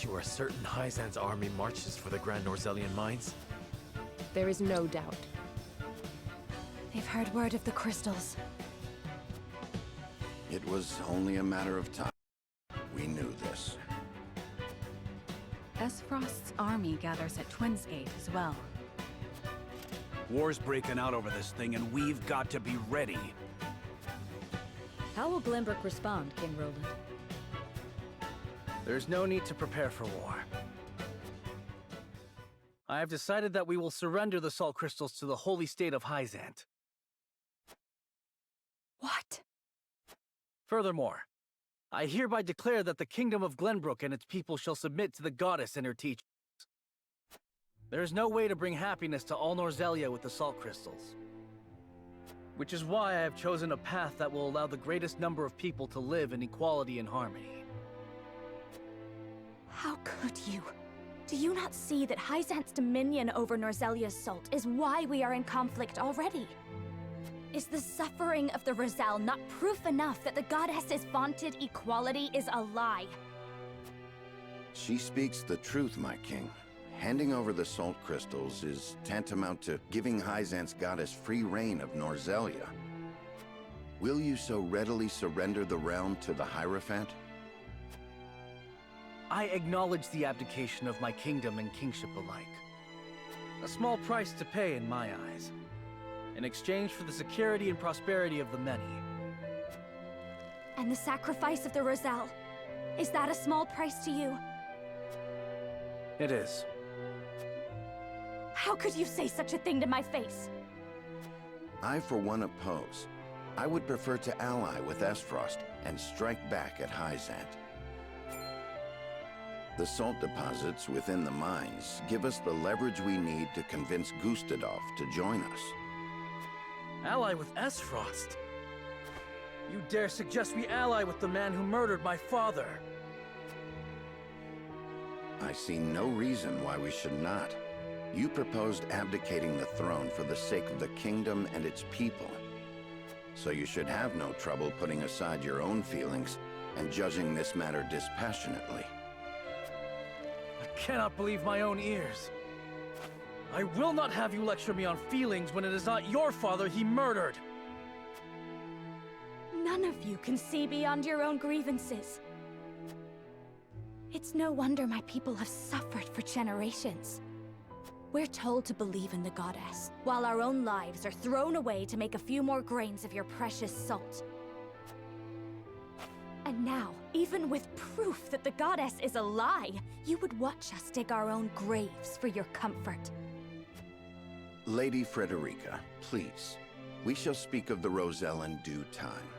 You are certain Hyzan's army marches for the Grand Norzelian mines? There is no doubt. They've heard word of the crystals. It was only a matter of time. We knew this. Frost's army gathers at Twins Gate as well. War's breaking out over this thing, and we've got to be ready. How will Glenbrook respond, King Roland? There's no need to prepare for war. I have decided that we will surrender the salt crystals to the holy state of Hyzant. What? Furthermore, I hereby declare that the kingdom of Glenbrook and its people shall submit to the goddess and her teachings. There is no way to bring happiness to all Norzelia with the salt crystals. Which is why I have chosen a path that will allow the greatest number of people to live in equality and harmony. How could you? Do you not see that Hyzant's dominion over Norzelia's salt is why we are in conflict already? Is the suffering of the Roselle not proof enough that the goddess's vaunted equality is a lie? She speaks the truth, my king. Handing over the salt crystals is tantamount to giving Hyzant's goddess free reign of Norzelia. Will you so readily surrender the realm to the Hierophant? I acknowledge the abdication of my kingdom and kingship alike. A small price to pay in my eyes, in exchange for the security and prosperity of the many. And the sacrifice of the Roselle, is that a small price to you? It is. How could you say such a thing to my face? I, for one, oppose. I would prefer to ally with Frost and strike back at Hyzant. The salt deposits within the mines give us the leverage we need to convince Gustadolf to join us. Ally with Frost? You dare suggest we ally with the man who murdered my father? I see no reason why we should not. You proposed abdicating the throne for the sake of the kingdom and its people. So you should have no trouble putting aside your own feelings and judging this matter dispassionately. I cannot believe my own ears. I will not have you lecture me on feelings when it is not your father he murdered! None of you can see beyond your own grievances. It's no wonder my people have suffered for generations. We're told to believe in the goddess, while our own lives are thrown away to make a few more grains of your precious salt. And now, even with proof that the goddess is a lie, you would watch us dig our own graves for your comfort. Lady Frederica, please. We shall speak of the Roselle in due time.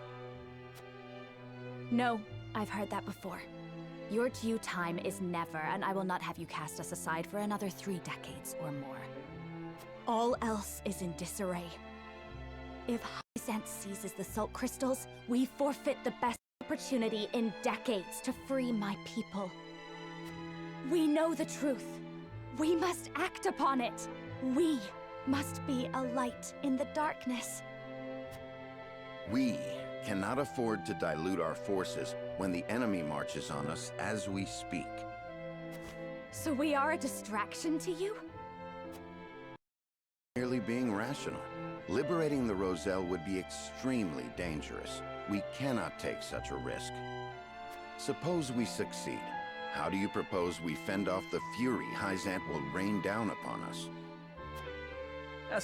No, I've heard that before. Your due time is never, and I will not have you cast us aside for another 3 decades or more. All else is in disarray. If Hyzant seizes the salt crystals, we forfeit the best opportunity in decades to free my people. We know the truth. We must act upon it. We must be a light in the darkness. We cannot afford to dilute our forces when the enemy marches on us as we speak. So we are a distraction to you? Merely being rational. Liberating the Roselle would be extremely dangerous. We cannot take such a risk. Suppose we succeed. How do you propose we fend off the fury Hyzant will rain down upon us?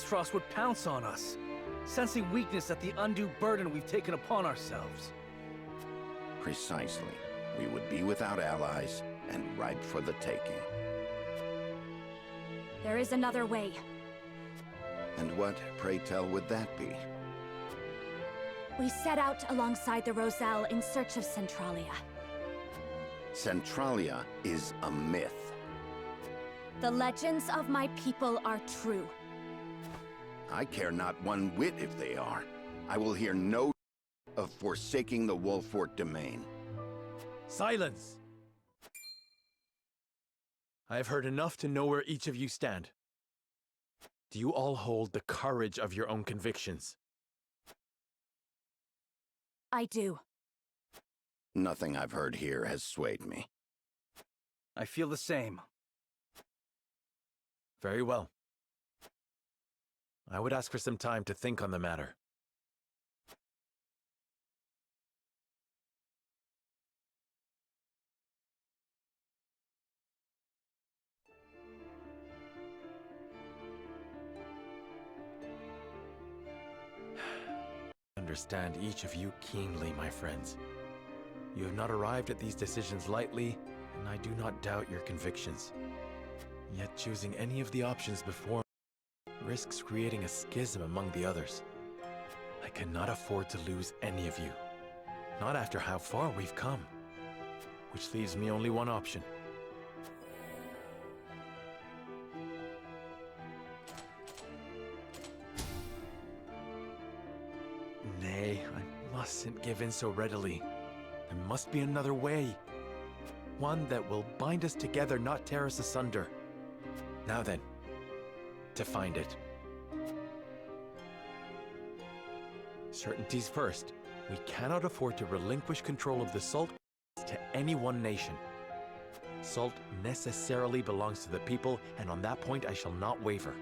Frost would pounce on us, sensing weakness at the undue burden we've taken upon ourselves. Precisely. We would be without allies and ripe for the taking. There is another way. And what, pray tell, would that be? We set out alongside the Roselle in search of Centralia. Centralia is a myth. The legends of my people are true. I care not one whit if they are. I will hear no of forsaking the Wolfort domain. Silence! I have heard enough to know where each of you stand. Do you all hold the courage of your own convictions? I do. Nothing I've heard here has swayed me. I feel the same. Very well. I would ask for some time to think on the matter. I understand each of you keenly, my friends. You have not arrived at these decisions lightly, and I do not doubt your convictions. Yet choosing any of the options before me risks creating a schism among the others. I cannot afford to lose any of you, not after how far we've come. Which leaves me only one option. Nay, I mustn't give in so readily. There must be another way. One that will bind us together, not tear us asunder. Now then, to find it. Certainties first. We cannot afford to relinquish control of the Salt to any one nation. Salt necessarily belongs to the people, and on that point I shall not waver.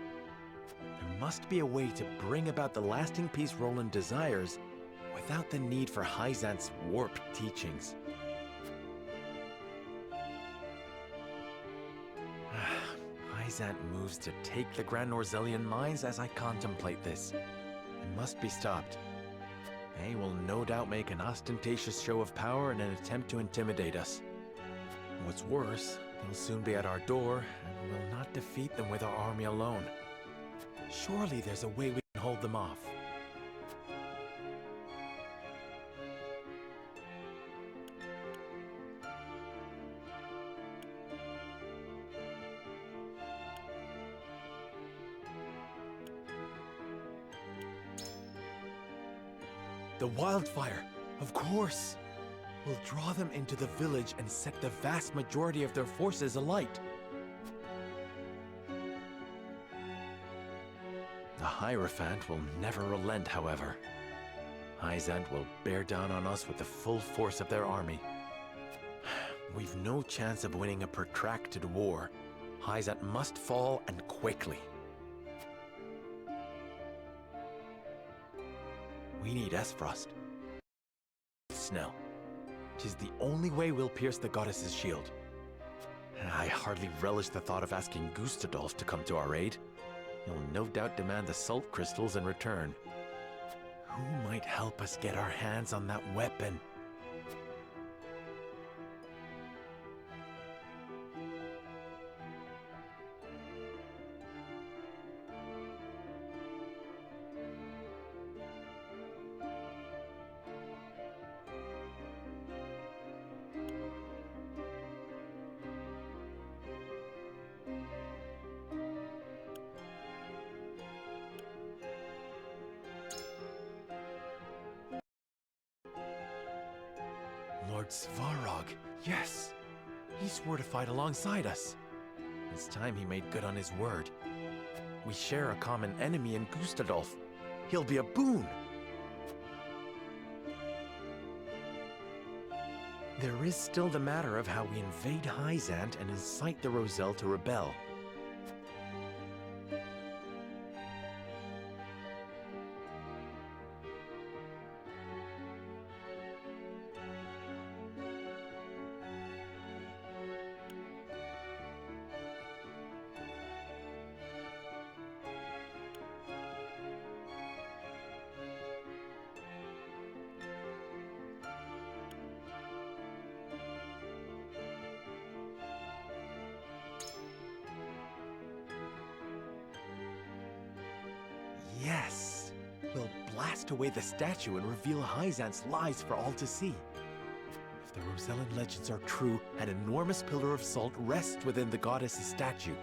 There must be a way to bring about the lasting peace Roland desires without the need for Hyzant's warped teachings. Hyzant moves to take the Grand Norzellian mines as I contemplate this. It must be stopped. They will no doubt make an ostentatious show of power in an attempt to intimidate us. What's worse, they'll soon be at our door, and we'll not defeat them with our army alone. Surely there's a way we can hold them off. The wildfire, of course! Will draw them into the village and set the vast majority of their forces alight. The Hierophant will never relent, however. Hyzant will bear down on us with the full force of their army. We've no chance of winning a protracted war. Hyzant must fall, and quickly. We need Esfrost. Snell. 'Tis the only way we'll pierce the goddess's shield. I hardly relish the thought of asking Gustadolf to come to our aid. He'll no doubt demand the salt crystals in return. Who might help us get our hands on that weapon? Lord Svarog, yes! He swore to fight alongside us. It's time he made good on his word. We share a common enemy in Gustadolf. He'll be a boon! There is still the matter of how we invade Hyzant and incite the Roselle to rebel. Yes! We'll blast away the statue and reveal Hyzant's lies for all to see. If the Rosellan legends are true, an enormous pillar of salt rests within the goddess's statue.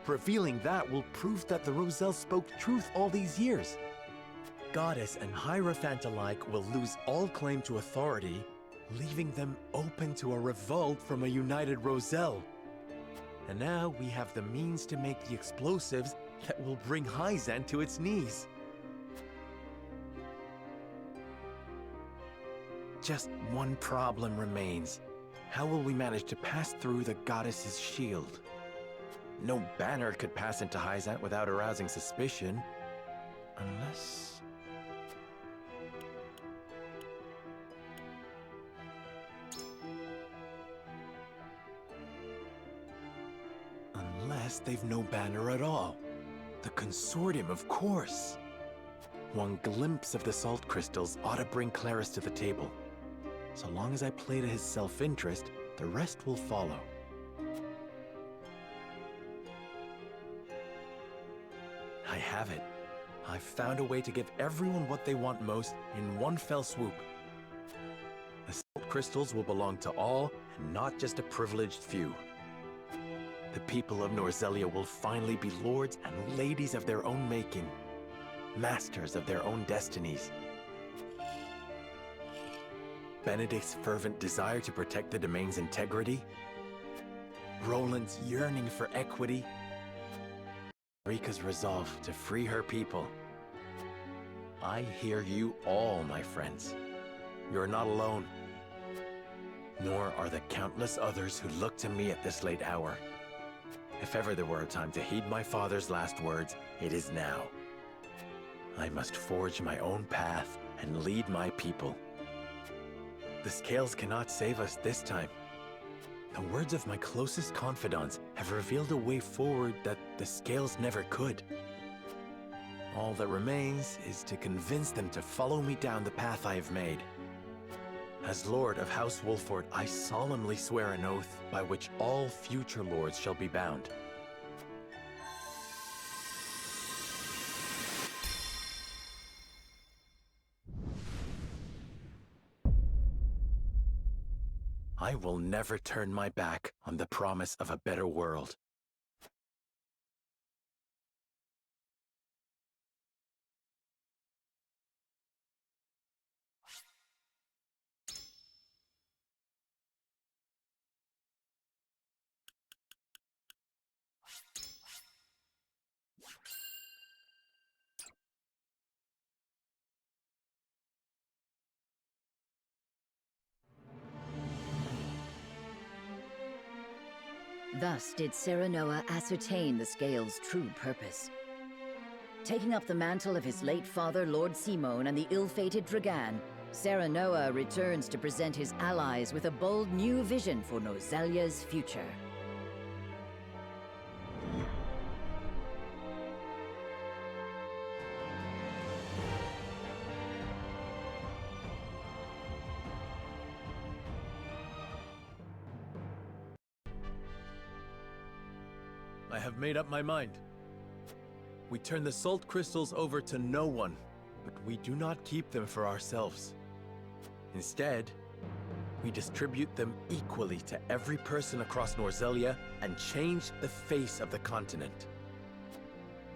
Revealing that will prove that the Roselle spoke truth all these years. Goddess and Hierophant alike will lose all claim to authority, leaving them open to a revolt from a united Roselle. And now we have the means to make the explosives that will bring Hyzant to its knees. Just one problem remains. how will we manage to pass through the goddess's shield? No banner could pass into Hyzant without arousing suspicion. Unless they've no banner at all. The consortium, of course. One glimpse of the salt crystals ought to bring Claris to the table. So long as I play to his self-interest, the rest will follow. I have it. I've found a way to give everyone what they want most in one fell swoop. The salt crystals will belong to all, and not just a privileged few. The people of Norzelia will finally be lords and ladies of their own making, masters of their own destinies. Benedict's fervent desire to protect the domain's integrity, Roland's yearning for equity, Rika's resolve to free her people. I hear you all, my friends. You're not alone. Nor are the countless others who look to me at this late hour. If ever there were a time to heed my father's last words, it is now. I must forge my own path and lead my people. The scales cannot save us this time. The words of my closest confidants have revealed a way forward that the scales never could. All that remains is to convince them to follow me down the path I have made. As Lord of House Wolford, I solemnly swear an oath by which all future lords shall be bound. I will never turn my back on the promise of a better world. Thus did Serenoa ascertain the Scale's true purpose. Taking up the mantle of his late father, Lord Simone, and the ill-fated Dragan, Serenoa returns to present his allies with a bold new vision for Norzelia's future. I have made up my mind. We turn the salt crystals over to no one, but we do not keep them for ourselves. Instead, we distribute them equally to every person across Norzelia and change the face of the continent.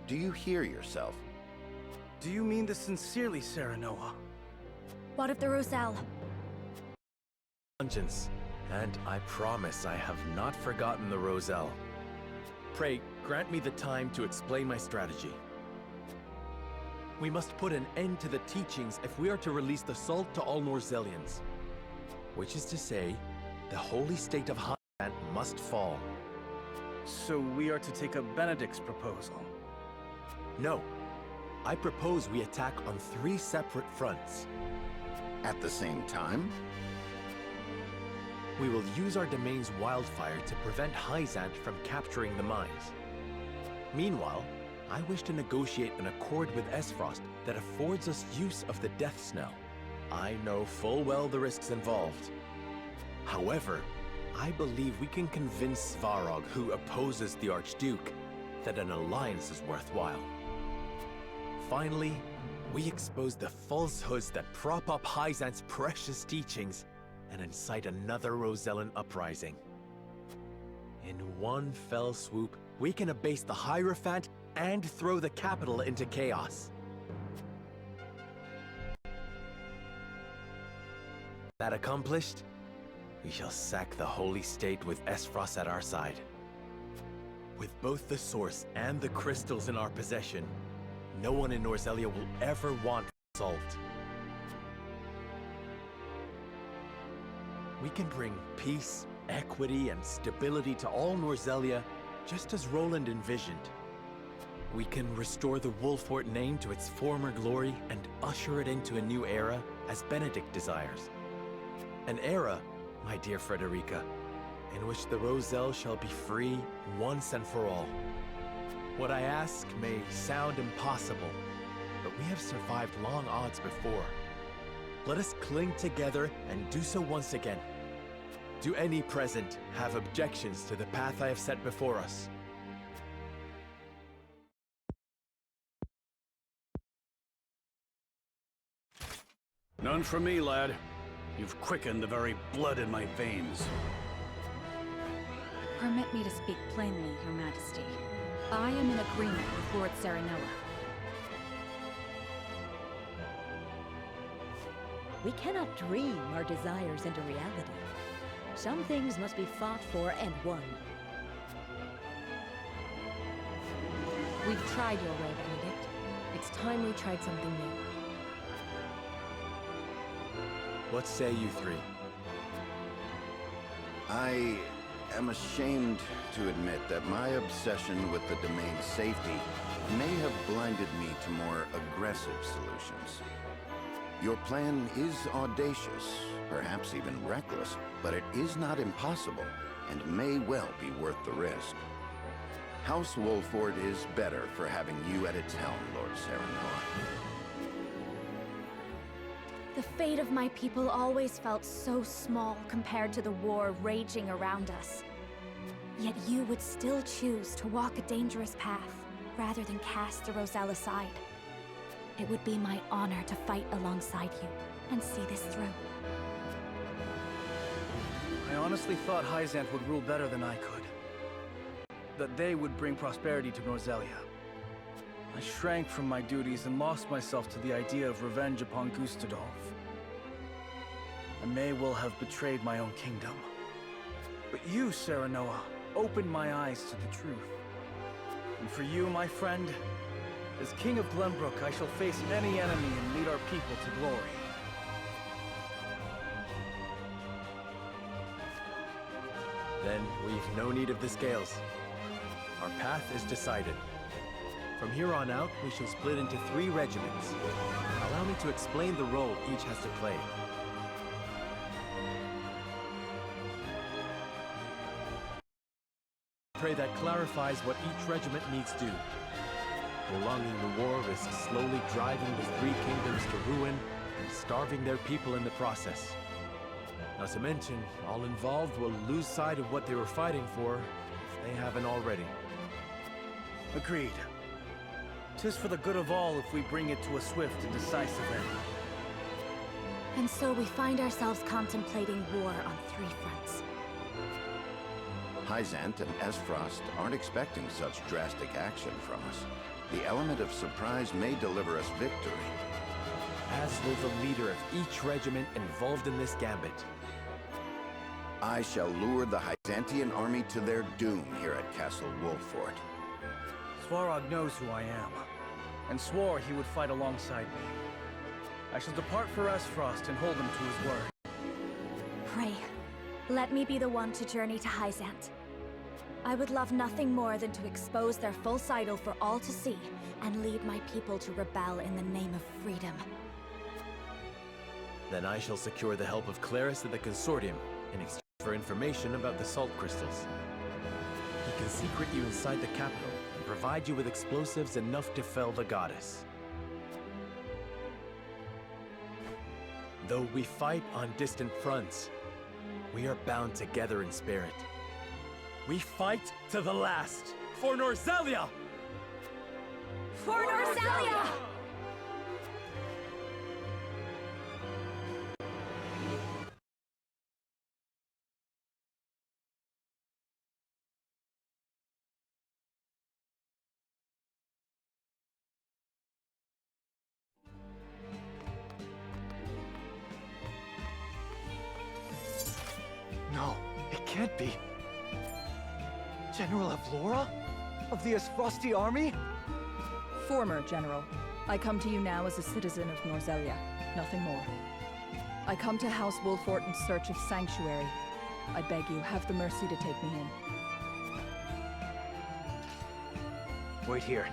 Do you hear yourself? Do you mean this sincerely, Serenoa? What of the Roselle? Conscience, and I promise I have not forgotten the Roselle. Pray, grant me the time to explain my strategy. We must put an end to the teachings if we are to release the salt to all Norzelians. Which is to say, the holy state of Hyzant must fall. So we are to take up Benedict's proposal? No. I propose we attack on 3 separate fronts. At the same time? We will use our domain's wildfire to prevent Hyzant from capturing the mines. Meanwhile, I wish to negotiate an accord with Esfrost that affords us use of the Death Snell. I know full well the risks involved. However, I believe we can convince Svarog, who opposes the Archduke, that an alliance is worthwhile. Finally, we expose the falsehoods that prop up Hyzant's precious teachings and incite another Rosellan uprising. In one fell swoop, we can abase the Hierophant and throw the capital into chaos. That accomplished, we shall sack the Holy State with Esfrost at our side. With both the source and the crystals in our possession, no one in Norzelia will ever want salt. we can bring peace, equity, and stability to all Norzelia, just as Roland envisioned. We can restore the Wolfort name to its former glory and usher it into a new era, as Benedict desires. An era, my dear Frederica, in which the Roselle shall be free once and for all. What I ask may sound impossible, but we have survived long odds before. Let us cling together and do so once again. Do any present have objections to the path I have set before us? None for me, lad. You've quickened the very blood in my veins. Permit me to speak plainly, Your Majesty. I am in agreement with Lord Serenoa. We cannot dream our desires into reality. Some things must be fought for and won. We've tried your way, Benedict. It's time we tried something new. What say you three? I am ashamed to admit that my obsession with the domain's safety may have blinded me to more aggressive solutions. Your plan is audacious, perhaps even reckless, but it is not impossible, and may well be worth the risk. House Wolford is better for having you at its helm, Lord Serenoa. The fate of my people always felt so small compared to the war raging around us. Yet you would still choose to walk a dangerous path, rather than cast the Roselle aside. It would be my honor to fight alongside you, and see this through. I honestly thought Hyzanth would rule better than I could. That they would bring prosperity to Norzelia. I shrank from my duties and lost myself to the idea of revenge upon Gustadolf. I may well have betrayed my own kingdom. But you, Serenoa, opened my eyes to the truth. And for you, my friend, as King of Glenbrook, I shall face any enemy and lead our people to glory. Then we've no need of the scales. Our path is decided. From here on out, we shall split into 3 regiments. Allow me to explain the role each has to play. Pray that clarifies what each regiment needs do. Prolonging the war risks slowly driving the 3 kingdoms to ruin and starving their people in the process. Not to mention, all involved will lose sight of what they were fighting for, if they haven't already. Agreed. 'Tis for the good of all if we bring it to a swift and decisive end. And so we find ourselves contemplating war on 3 fronts. Hyzanth and Esfrost aren't expecting such drastic action from us. The element of surprise may deliver us victory. As will the leader of each regiment involved in this gambit. I shall lure the Hyzantian army to their doom here at Castle Wolfort. Svarog knows who I am, and swore he would fight alongside me. I shall depart for Esfrost and hold him to his word. Pray, let me be the one to journey to Hyzanth. I would love nothing more than to expose their false idol for all to see, and lead my people to rebel in the name of freedom. Then I shall secure the help of Claris and the Consortium in exchange for information about the salt crystals. He can secret you inside the capital and provide you with explosives enough to fell the goddess. Though we fight on distant fronts, we are bound together in spirit. We fight to the last for Norzelia! For Norzelia! No, it can't be. General Avlora? Of the Esfrosti army? Former General. I come to you now as a citizen of Norzelia, nothing more. I come to House Wolfort in search of sanctuary. I beg you, have the mercy to take me in. Wait here.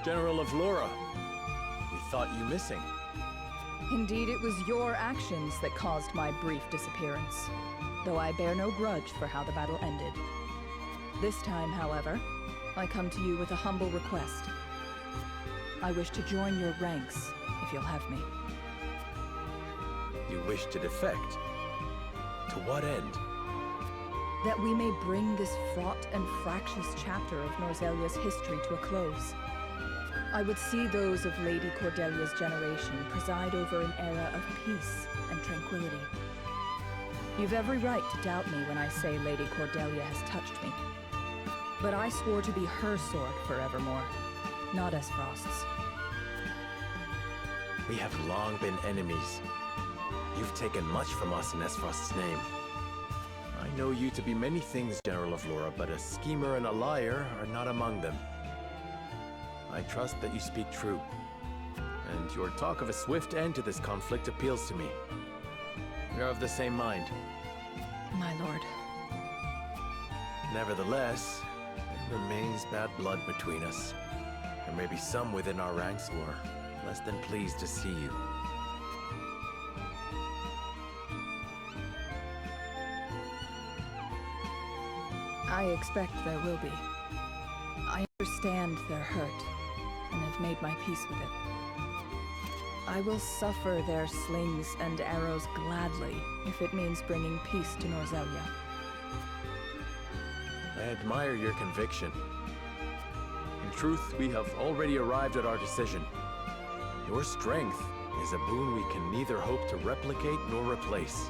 General of Lura, we thought you missing. Indeed, it was your actions that caused my brief disappearance, though I bear no grudge for how the battle ended. This time, however, I come to you with a humble request. I wish to join your ranks, if you'll have me. You wish to defect? To what end? That we may bring this fraught and fractious chapter of Norzelia's history to a close. I would see those of Lady Cordelia's generation preside over an era of peace and tranquility. You've every right to doubt me when I say Lady Cordelia has touched me. But I swore to be her sword forevermore, not Esfrost's. We have long been enemies. You've taken much from us in Esfrost's name. I know you to be many things, General of Lura, but a schemer and a liar are not among them. I trust that you speak true, and your talk of a swift end to this conflict appeals to me. You're of the same mind. My lord. Nevertheless, there remains bad blood between us. There may be some within our ranks who are less than pleased to see you. I expect there will be. I understand their hurt, and have made my peace with it. I will suffer their slings and arrows gladly, if it means bringing peace to Norzelia. I admire your conviction. In truth, we have already arrived at our decision. Your strength is a boon we can neither hope to replicate nor replace.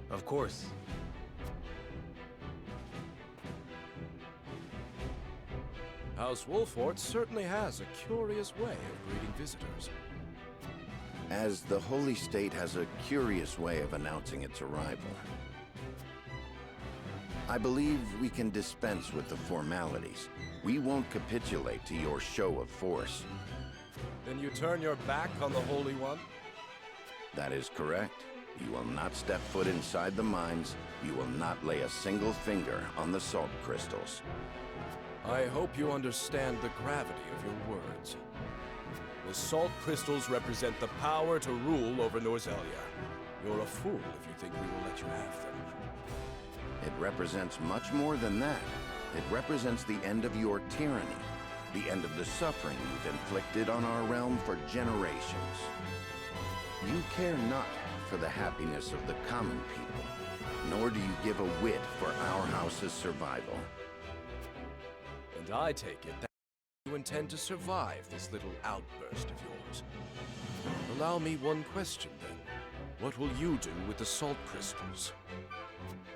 Of course. House Wolfort certainly has a curious way of greeting visitors. As the Holy State has a curious way of announcing its arrival. I believe we can dispense with the formalities. We won't capitulate to your show of force. Then you turn your back on the Holy One? That is correct. You will not step foot inside the mines. You will not lay a single finger on the salt crystals. I hope you understand the gravity of your words. The salt crystals represent the power to rule over Norzelia. You're a fool if you think we will let you have them. It represents much more than that. It represents the end of your tyranny, the end of the suffering you've inflicted on our realm for generations. You care not for the happiness of the common people, nor do you give a whit for our house's survival. And I take it that you intend to survive this little outburst of yours. Allow me one question, then. What will you do with the salt crystals?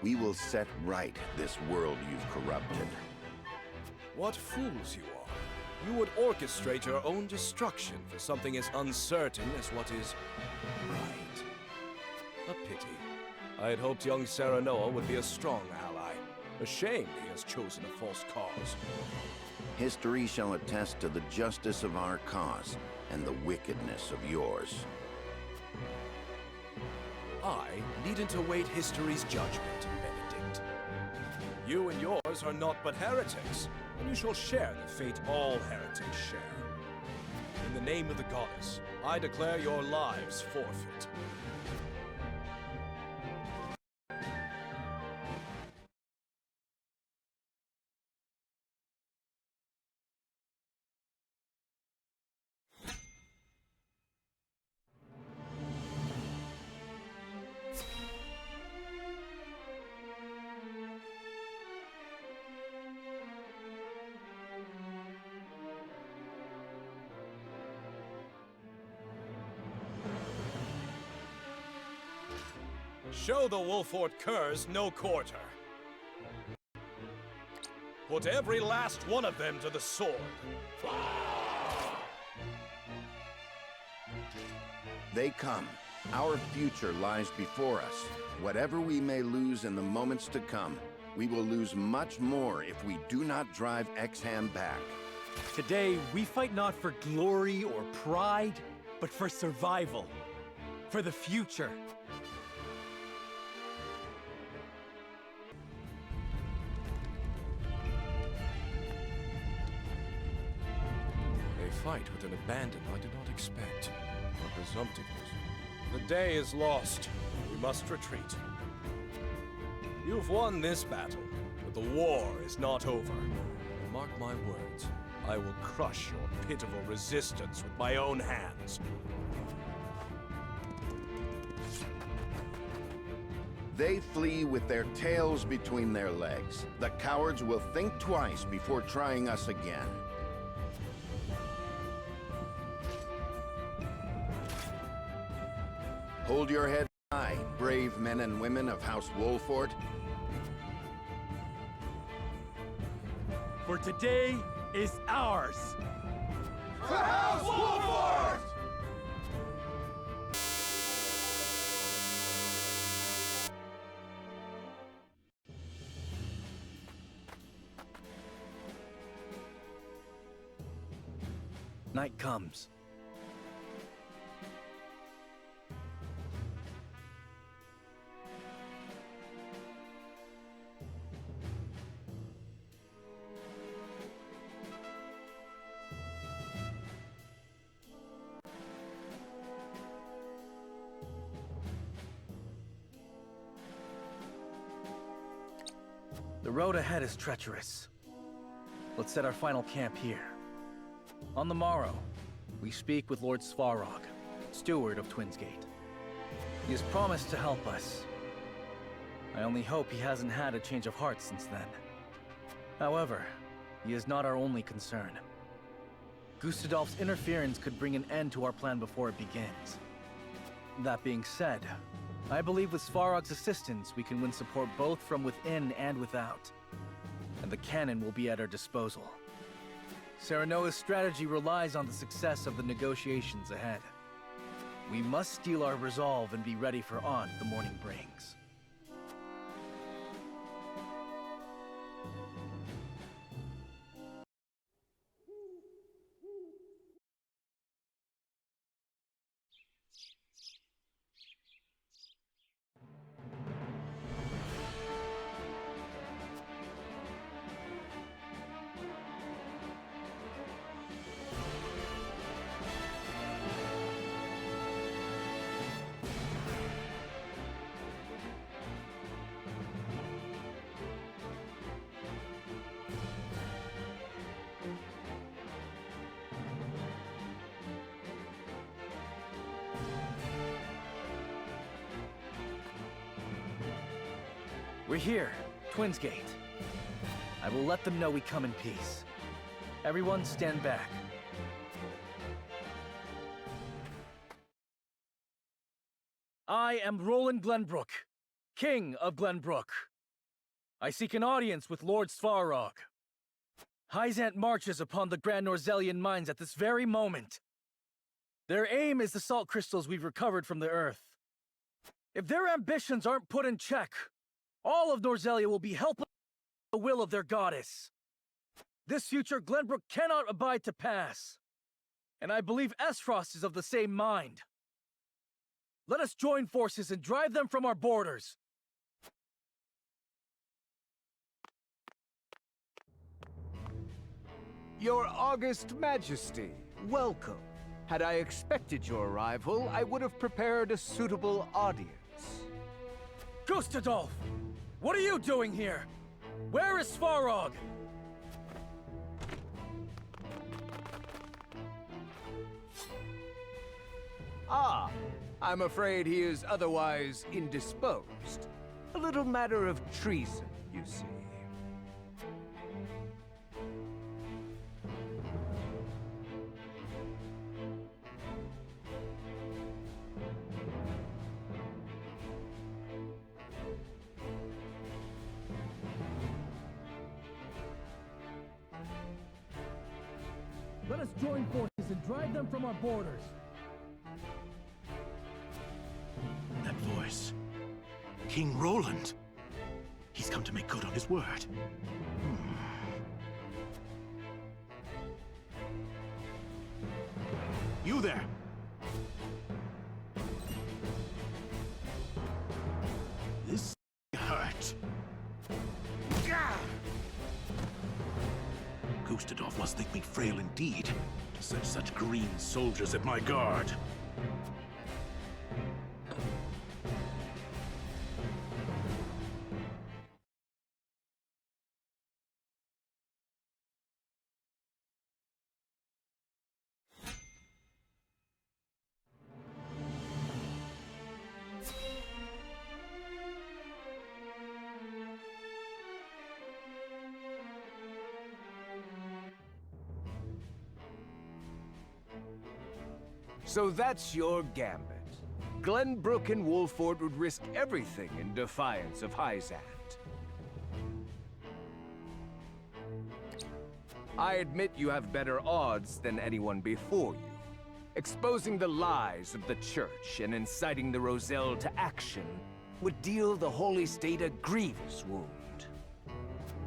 We will set right this world you've corrupted. What fools you are. You would orchestrate your own destruction for something as uncertain as what is right. A pity. I had hoped young Serenoa would be a strong ally. A shame he has chosen a false cause. History shall attest to the justice of our cause and the wickedness of yours. I needn't await history's judgment, Benedict. You and yours are naught but heretics, and you shall share the fate all heretics share. In the name of the goddess, I declare your lives forfeit. Show the Wolfort curs no quarter. Put every last one of them to the sword. They come. Our future lies before us. Whatever we may lose in the moments to come, we will lose much more if we do not drive Exham back. Today, we fight not for glory or pride, but for survival. For the future. Fight with an abandon I did not expect, or presumptiveness. The day is lost. We must retreat. You've won this battle, but the war is not over. And mark my words, I will crush your pitiful resistance with my own hands. They flee with their tails between their legs. The cowards will think twice before trying us again. Hold your head high, brave men and women of House Wolfort. For today is ours. For House Wolfort! Night comes. The road ahead is treacherous. Let's set our final camp here. On the morrow, we speak with Lord Svarog, steward of Twinsgate. He has promised to help us. I only hope he hasn't had a change of heart since then. However, he is not our only concern. Gustadolf's interference could bring an end to our plan before it begins. That being said, I believe with Svarog's assistance, we can win support both from within and without. And the cannon will be at our disposal. Serenoa's strategy relies on the success of the negotiations ahead. We must steel our resolve and be ready for aught the morning brings. We're here, Twins Gate. I will let them know we come in peace. Everyone stand back. I am Roland Glenbrook, King of Glenbrook. I seek an audience with Lord Svarog. Hyzant marches upon the Grand Norzelian mines at this very moment. Their aim is the salt crystals we've recovered from the Earth. If their ambitions aren't put in check, all of Norzelia will be helpless to the will of their goddess. This future Glenbrook cannot abide to pass. And I believe Esfrost is of the same mind. Let us join forces and drive them from our borders. Your August Majesty, welcome. Had I expected your arrival, I would have prepared a suitable audience. Gustadolf! What are you doing here? Where is Svarog? Ah, I'm afraid he is otherwise indisposed. A little matter of treason, you see. Let us join forces and drive them from our borders. That voice. King Roland. He's come to make good on his word. You there! This hurt. Gustadolf must think me frail indeed to send such green soldiers at my guard. So that's your gambit. Glenbrook and Wolford would risk everything in defiance of Hyzant. I admit you have better odds than anyone before you. Exposing the lies of the Church and inciting the Roselle to action would deal the Holy State a grievous wound.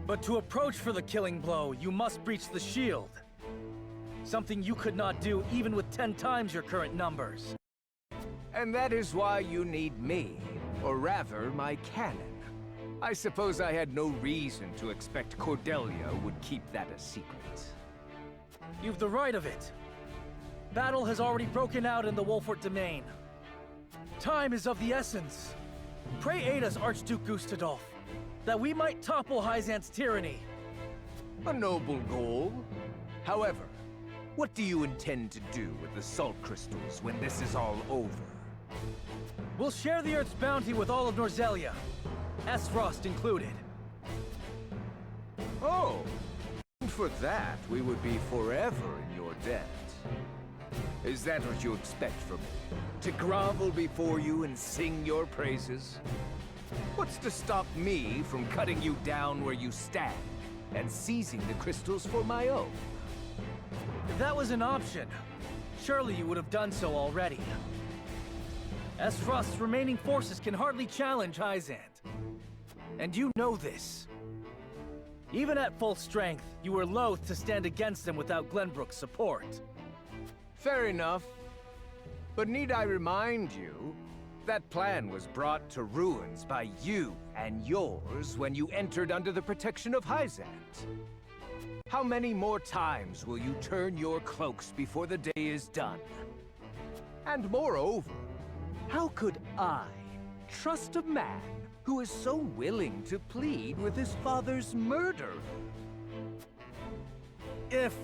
But to approach for the killing blow, you must breach the shield. Something you could not do even with 10 times your current numbers. And that is why you need me, or rather, my cannon. I suppose I had no reason to expect Cordelia would keep that a secret. You've the right of it. Battle has already broken out in the Wolfort domain. Time is of the essence. Pray aid us, Archduke Gustadolf, that we might topple Hyzant's tyranny. A noble goal. However, what do you intend to do with the salt crystals when this is all over? We'll share the Earth's bounty with all of Norzelia, Esfrost included. Oh, and for that, we would be forever in your debt. Is that what you expect from me? To grovel before you and sing your praises? What's to stop me from cutting you down where you stand and seizing the crystals for my own? If that was an option, surely you would have done so already. Esfrost's remaining forces can hardly challenge Hyzant. And you know this. Even at full strength, you were loath to stand against them without Glenbrook's support. Fair enough. But need I remind you, that plan was brought to ruins by you and yours when you entered under the protection of Hyzant. How many more times will you turn your cloaks before the day is done? And moreover, how could I trust a man who is so willing to plead with his father's murder? If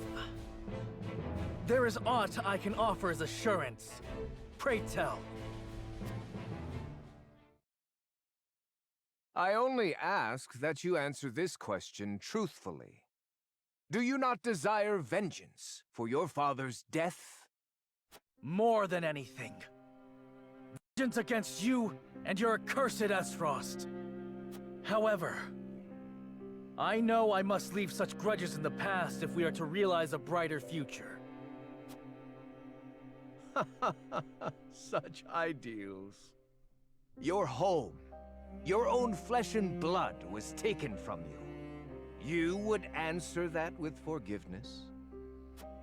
there is aught I can offer as assurance, pray tell. I only ask that you answer this question truthfully. Do you not desire vengeance for your father's death? More than anything. Vengeance against you and your accursed Esfrost. However, I know I must leave such grudges in the past if we are to realize a brighter future. Such ideals. Your home, your own flesh and blood was taken from you. You would answer that with forgiveness?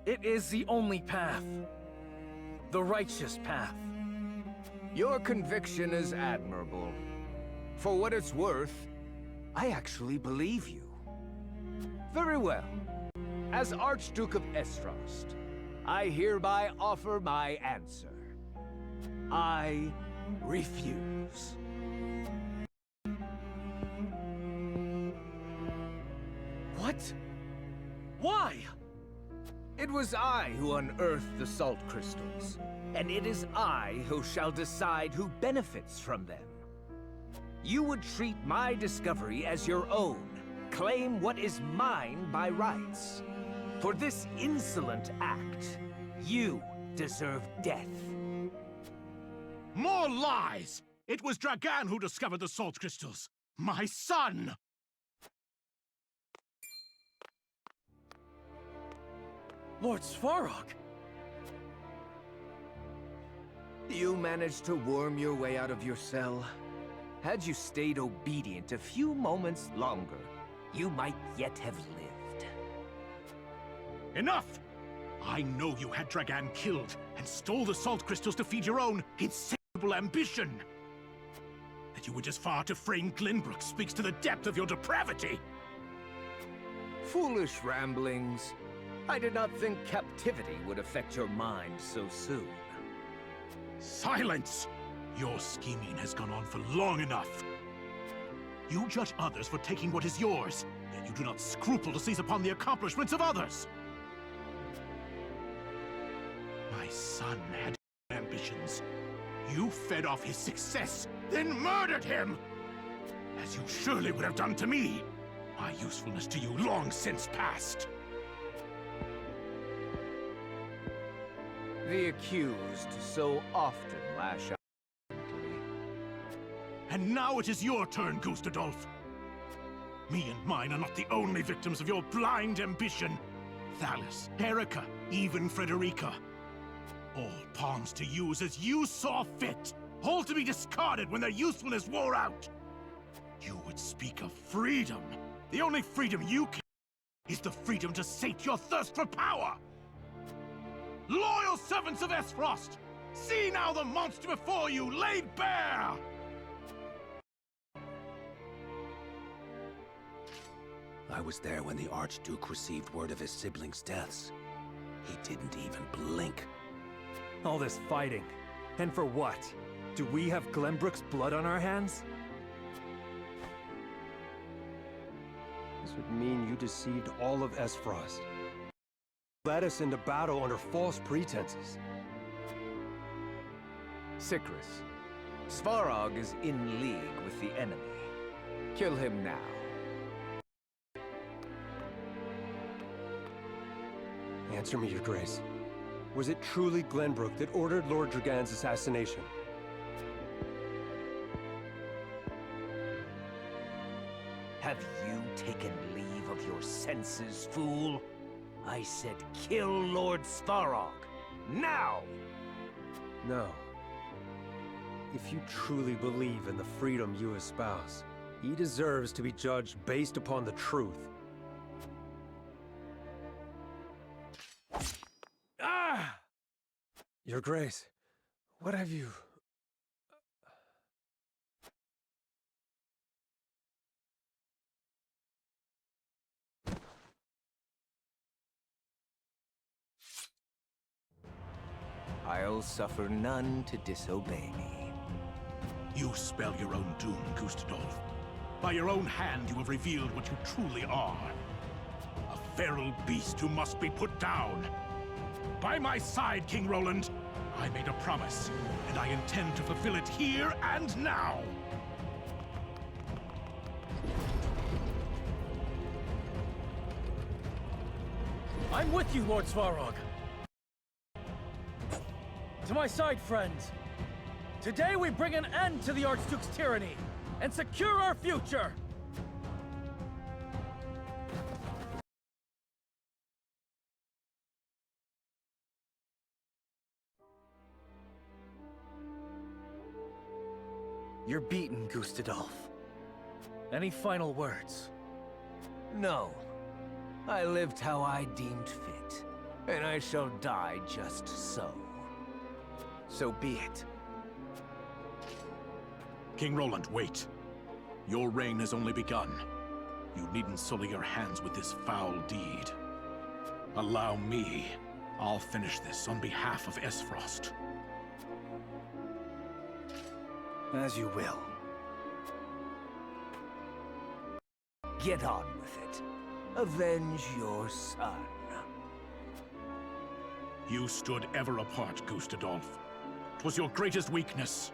It is the only path. The righteous path. Your conviction is admirable. For what it's worth, I actually believe you. Very well. As Archduke of Esfrost, I hereby offer my answer. I refuse. What? Why? It was I who unearthed the salt crystals, and it is I who shall decide who benefits from them. You would treat my discovery as your own, claim what is mine by rights. For this insolent act, you deserve death. More lies! It was Dragan who discovered the salt crystals. My son! Lord Svarog! You managed to worm your way out of your cell. Had you stayed obedient a few moments longer, you might yet have lived. Enough! I know you had Dragan killed and stole the salt crystals to feed your own insatiable ambition. That you were just far to frame Glenbrook speaks to the depth of your depravity. Foolish ramblings. I did not think captivity would affect your mind so soon. Silence! Your scheming has gone on for long enough. You judge others for taking what is yours, yet you do not scruple to seize upon the accomplishments of others. My son had ambitions. You fed off his success, then murdered him! As you surely would have done to me. My usefulness to you long since past. The accused so often lash out. And now it is your turn, Gustadolf. Me and mine are not the only victims of your blind ambition. Thalis, Erica, even Frederica. All pawns to use as you saw fit. All to be discarded when their usefulness wore out. You would speak of freedom. The only freedom you can is the freedom to sate your thirst for power. Loyal servants of Esfrost, see now the monster before you laid bare! I was there when the Archduke received word of his siblings' deaths. He didn't even blink. All this fighting. And for what? Do we have Glenbrook's blood on our hands? This would mean you deceived all of Esfrost. Led us into battle under false pretenses. Sicris, Svarog is in league with the enemy. Kill him now. Answer me, Your Grace. Was it truly Glenbrook that ordered Lord Dragan's assassination? Have you taken leave of your senses, fool? I said kill Lord Svarog. Now! No. If you truly believe in the freedom you espouse, he deserves to be judged based upon the truth. Ah! Your Grace, what have you... I'll suffer none to disobey me. You spell your own doom, Gustadolf. By your own hand, you have revealed what you truly are. A feral beast who must be put down. By my side, King Roland, I made a promise, and I intend to fulfill it here and now. I'm with you, Lord Svarog. To my side, friends. Today we bring an end to the Archduke's tyranny and secure our future! You're beaten, Gustadolf. Any final words? No. I lived how I deemed fit, and I shall die just so. So be it. King Roland, wait. Your reign has only begun. You needn't sully your hands with this foul deed. Allow me. I'll finish this on behalf of Esfrost. As you will. Get on with it. Avenge your son. You stood ever apart, Gustadolf. 'Twas your greatest weakness,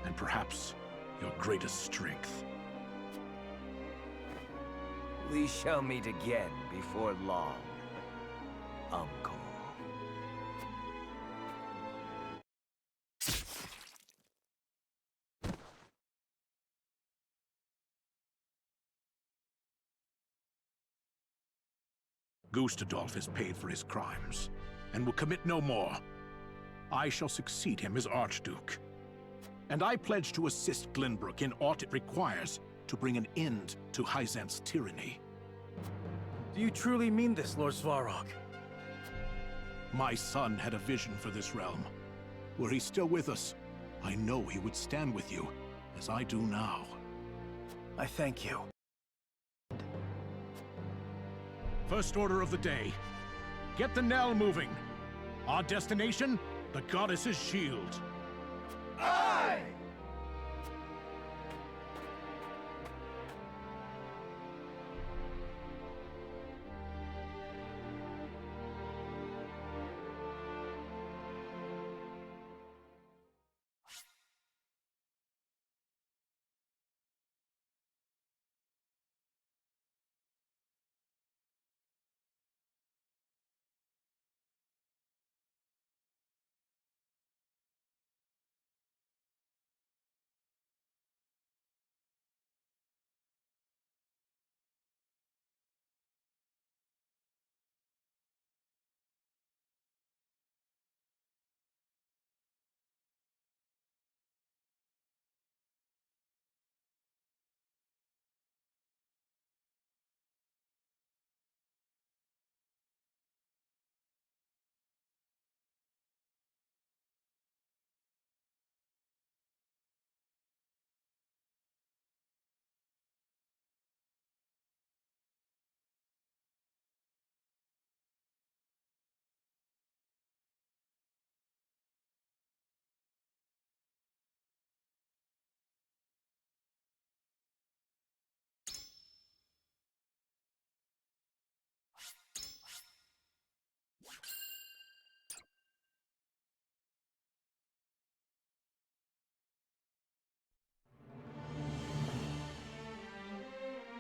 and perhaps your greatest strength. We shall meet again before long, Uncle. Gustadolf has paid for his crimes, and will commit no more. I shall succeed him as Archduke. And I pledge to assist Glenbrook in aught it requires to bring an end to Hyzant's tyranny. Do you truly mean this, Lord Svarog? My son had a vision for this realm. Were he still with us, I know he would stand with you, as I do now. I thank you. First order of the day. Get the knell moving. Our destination, the Goddess's Shield. Aye!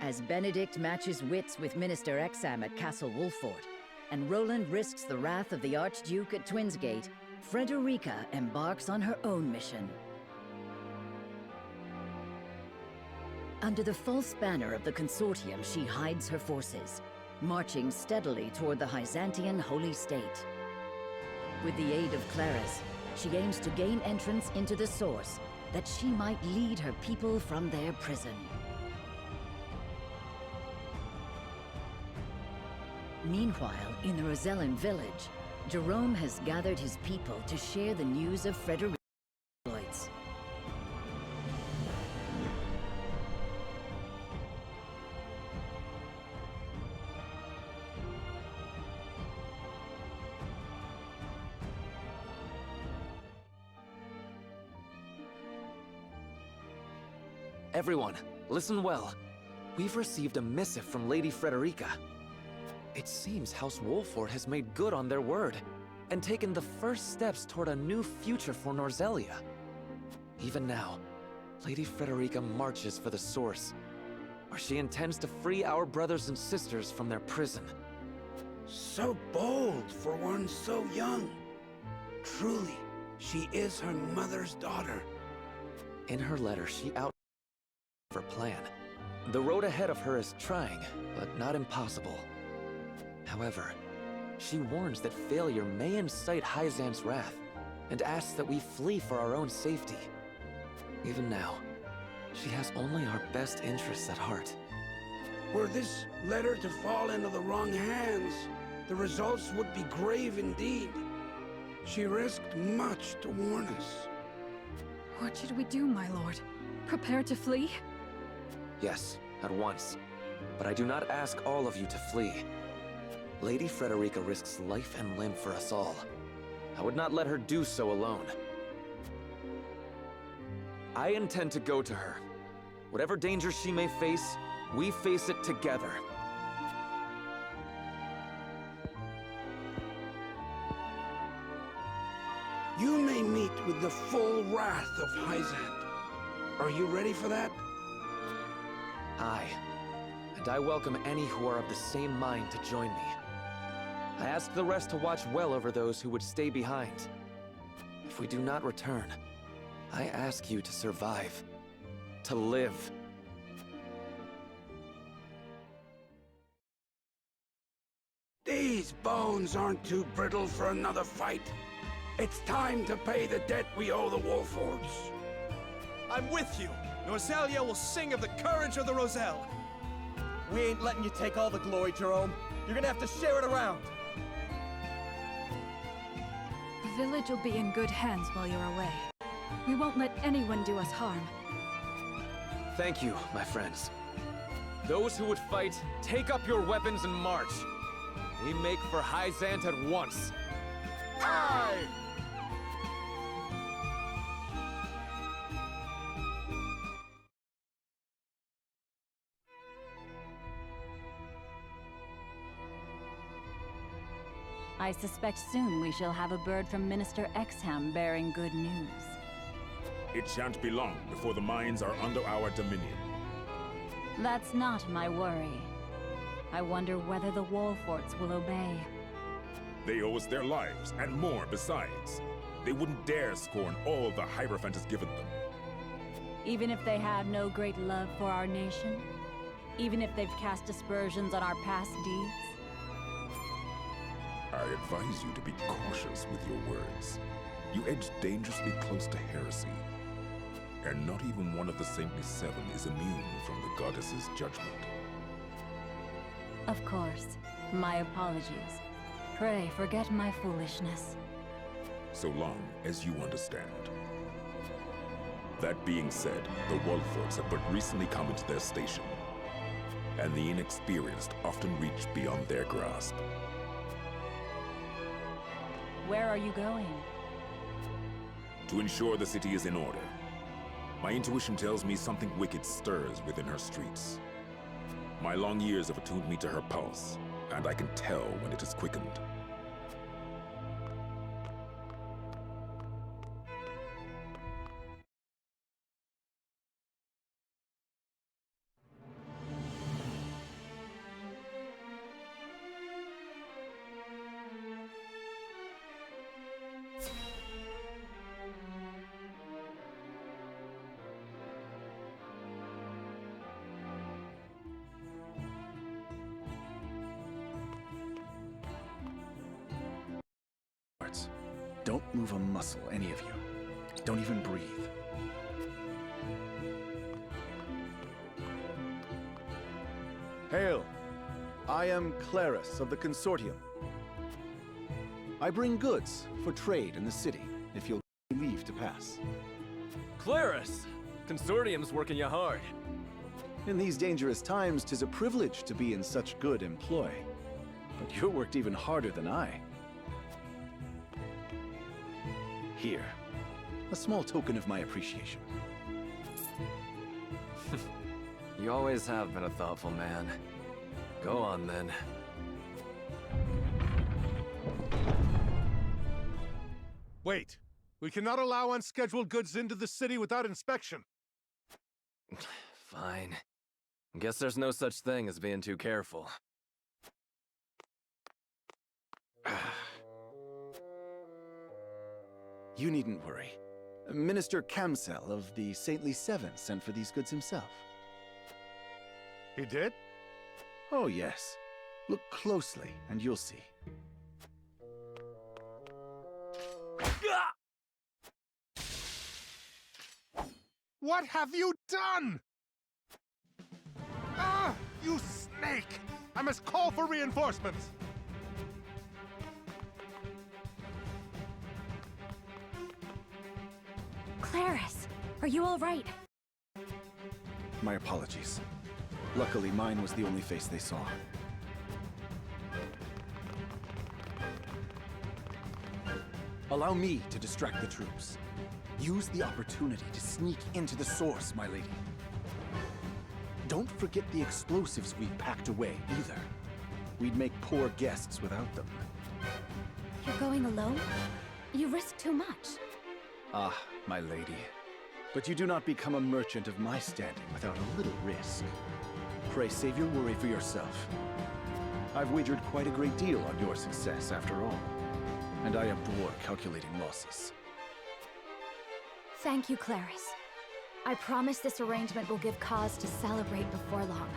As Benedict matches wits with Minister Exam at Castle Wolffort, and Roland risks the wrath of the Archduke at Twinsgate, Frederica embarks on her own mission. Under the false banner of the Consortium, she hides her forces, marching steadily toward the Byzantine Holy State. With the aid of Claris, she aims to gain entrance into the Source, that she might lead her people from their prison. Meanwhile, in the Rosellan village, Jerome has gathered his people to share the news of Frederica's exploits. Everyone, listen well. We've received a missive from Lady Frederica. It seems House Wolford has made good on their word, and taken the first steps toward a new future for Norzelia. Even now, Lady Frederica marches for the Source, where she intends to free our brothers and sisters from their prison. So bold for one so young. Truly, she is her mother's daughter. In her letter, she outlined her plan. The road ahead of her is trying, but not impossible. However, she warns that failure may incite Hyzan's wrath, and asks that we flee for our own safety. Even now, she has only our best interests at heart. Were this letter to fall into the wrong hands, the results would be grave indeed. She risked much to warn us. What should we do, my lord? Prepare to flee? Yes, at once. But I do not ask all of you to flee. Lady Frederica risks life and limb for us all. I would not let her do so alone. I intend to go to her. Whatever danger she may face, we face it together. You may meet with the full wrath of Hyzant. Are you ready for that? Aye. And I welcome any who are of the same mind to join me. I ask the rest to watch well over those who would stay behind. If we do not return, I ask you to survive. To live. These bones aren't too brittle for another fight. It's time to pay the debt we owe the Wolfords. I'm with you. Norzelia will sing of the courage of the Roselle. We ain't letting you take all the glory, Jerome. You're gonna have to share it around. The village will be in good hands while you're away. We won't let anyone do us harm. Thank you, my friends. Those who would fight, take up your weapons and march. We make for Hyzant at once. Aye! I suspect soon we shall have a bird from Minister Exham bearing good news. It shan't be long before the mines are under our dominion. That's not my worry. I wonder whether the Wolforts will obey. They owe us their lives, and more besides. They wouldn't dare scorn all the Hierophant has given them. Even if they have no great love for our nation? Even if they've cast aspersions on our past deeds? I advise you to be cautious with your words. You edge dangerously close to heresy. And not even one of the Saintly Seven is immune from the Goddess's judgment. Of course. My apologies. Pray forget my foolishness. So long as you understand. That being said, the Wolfords have but recently come into their station. And the inexperienced often reach beyond their grasp. Where are you going? To ensure the city is in order. My intuition tells me something wicked stirs within her streets. My long years have attuned me to her pulse, and I can tell when it is quickened. Don't move a muscle, any of you. Don't even breathe. Hail! I am Clarus of the Consortium. I bring goods for trade in the city, if you'll leave to pass. Clarus! Consortium's working you hard. In these dangerous times, 'tis a privilege to be in such good employ. But you're worked even harder than I. Here, a small token of my appreciation. You always have been a thoughtful man. Go on, then. Wait! We cannot allow unscheduled goods into the city without inspection. Fine. Guess there's no such thing as being too careful. You needn't worry. Minister Kamsel of the Saintly Seven sent for these goods himself. He did? Oh, yes. Look closely, and you'll see. What have you done? Ah! You snake! I must call for reinforcements! Clarus, are you all right? My apologies. Luckily, mine was the only face they saw. Allow me to distract the troops. Use the opportunity to sneak into the source, my lady. Don't forget the explosives we've packed away, either. We'd make poor guests without them. You're going alone? You risk too much. Ah, my lady. But you do not become a merchant of my standing without a little risk. Pray save your worry for yourself. I've wagered quite a great deal on your success, after all. And I abhor calculating losses. Thank you, Clarus. I promise this arrangement will give cause to celebrate before long.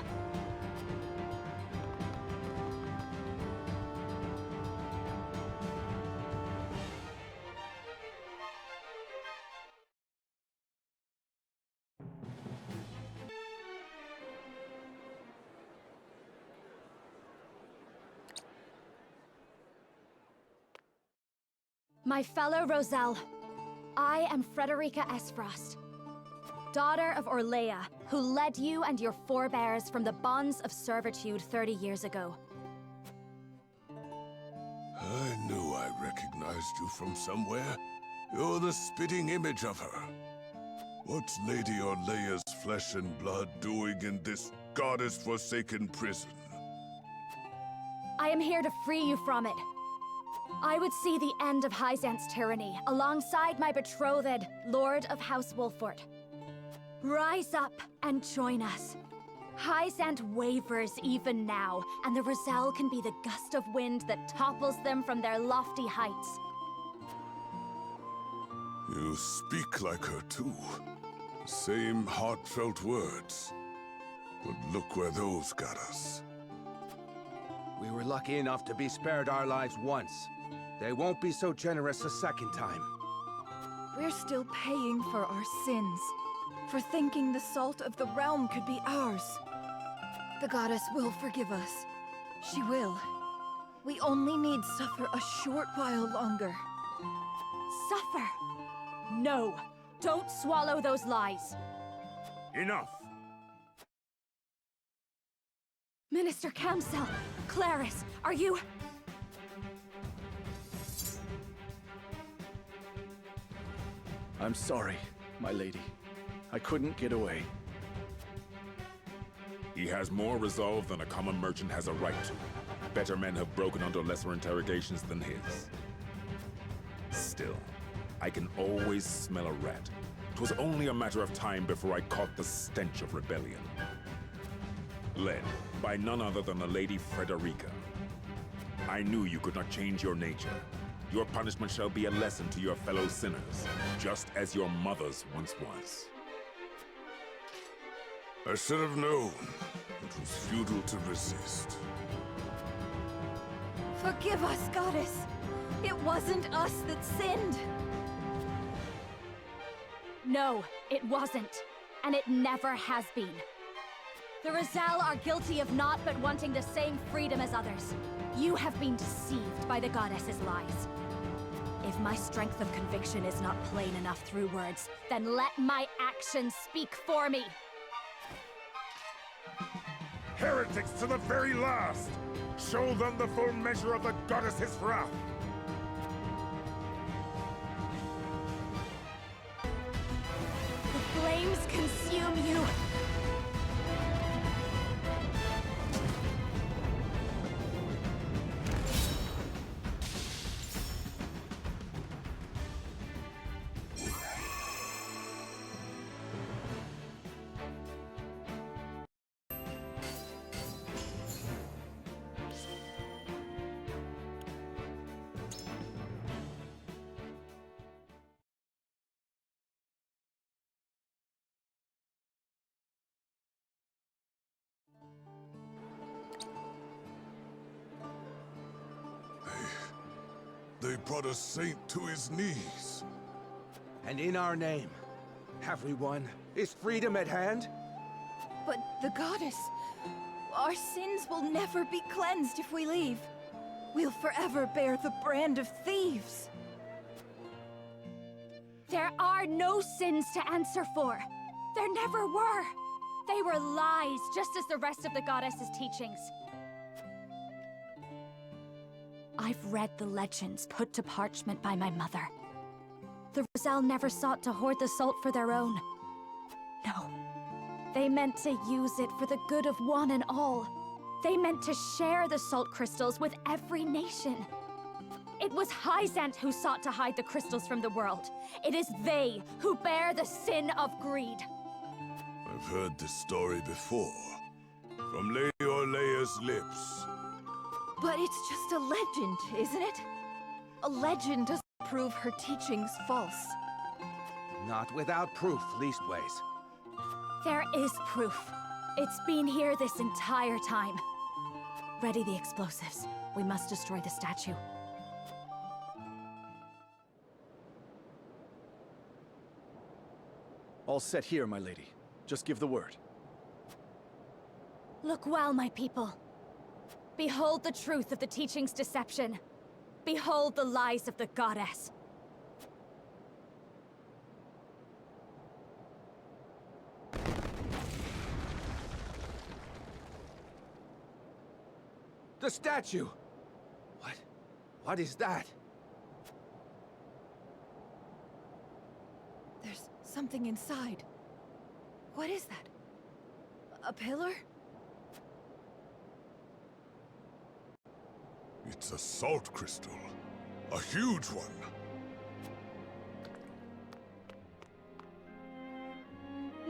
My fellow Roselle, I am Frederica Esfrost, daughter of Orlea, who led you and your forebears from the bonds of servitude 30 years ago. I knew I recognized you from somewhere. You're the spitting image of her. What's Lady Orlea's flesh and blood doing in this goddess-forsaken prison? I am here to free you from it. I would see the end of Hyzant's tyranny, alongside my betrothed, Lord of House Wolfort. Rise up and join us. Hyzant wavers even now, and the Roselle can be the gust of wind that topples them from their lofty heights. You speak like her too. Same heartfelt words. But look where those got us. We were lucky enough to be spared our lives once. They won't be so generous a second time. We're still paying for our sins, for thinking the salt of the realm could be ours. The goddess will forgive us. She will. We only need suffer a short while longer. Suffer? No! Don't swallow those lies! Enough! Minister Kamsel, Clarus, are you... I'm sorry, my lady. I couldn't get away. He has more resolve than a common merchant has a right to. Better men have broken under lesser interrogations than his. Still, I can always smell a rat. 'Twas only a matter of time before I caught the stench of rebellion. Led by none other than the Lady Frederica. I knew you could not change your nature. Your punishment shall be a lesson to your fellow sinners, just as your mother's once was. I should have known. It was futile to resist. Forgive us, goddess. It wasn't us that sinned! No, it wasn't. And it never has been. The Roselle are guilty of naught but wanting the same freedom as others. You have been deceived by the goddess's lies. If my strength of conviction is not plain enough through words, then let my actions speak for me. Heretics to the very last! Show them the full measure of the goddess's wrath! The flames consume you! They brought a saint to his knees. And in our name, have we won? Is freedom at hand? But the goddess... Our sins will never be cleansed if we leave. We'll forever bear the brand of thieves. There are no sins to answer for. There never were. They were lies, just as the rest of the goddess's teachings. I've read the legends put to parchment by my mother. The Roselle never sought to hoard the salt for their own. No. They meant to use it for the good of one and all. They meant to share the salt crystals with every nation. It was Hyzant who sought to hide the crystals from the world. It is they who bear the sin of greed. I've heard this story before. From Lady Orlea's lips. But it's just a legend, isn't it? A legend doesn't prove her teachings false. Not without proof, leastways. There is proof. It's been here this entire time. Ready the explosives. We must destroy the statue. All set here, my lady. Just give the word. Look well, my people. Behold the truth of the teaching's deception. Behold the lies of the goddess. The statue! What is that? There's something inside. What is that? A pillar? It's a salt crystal. A huge one.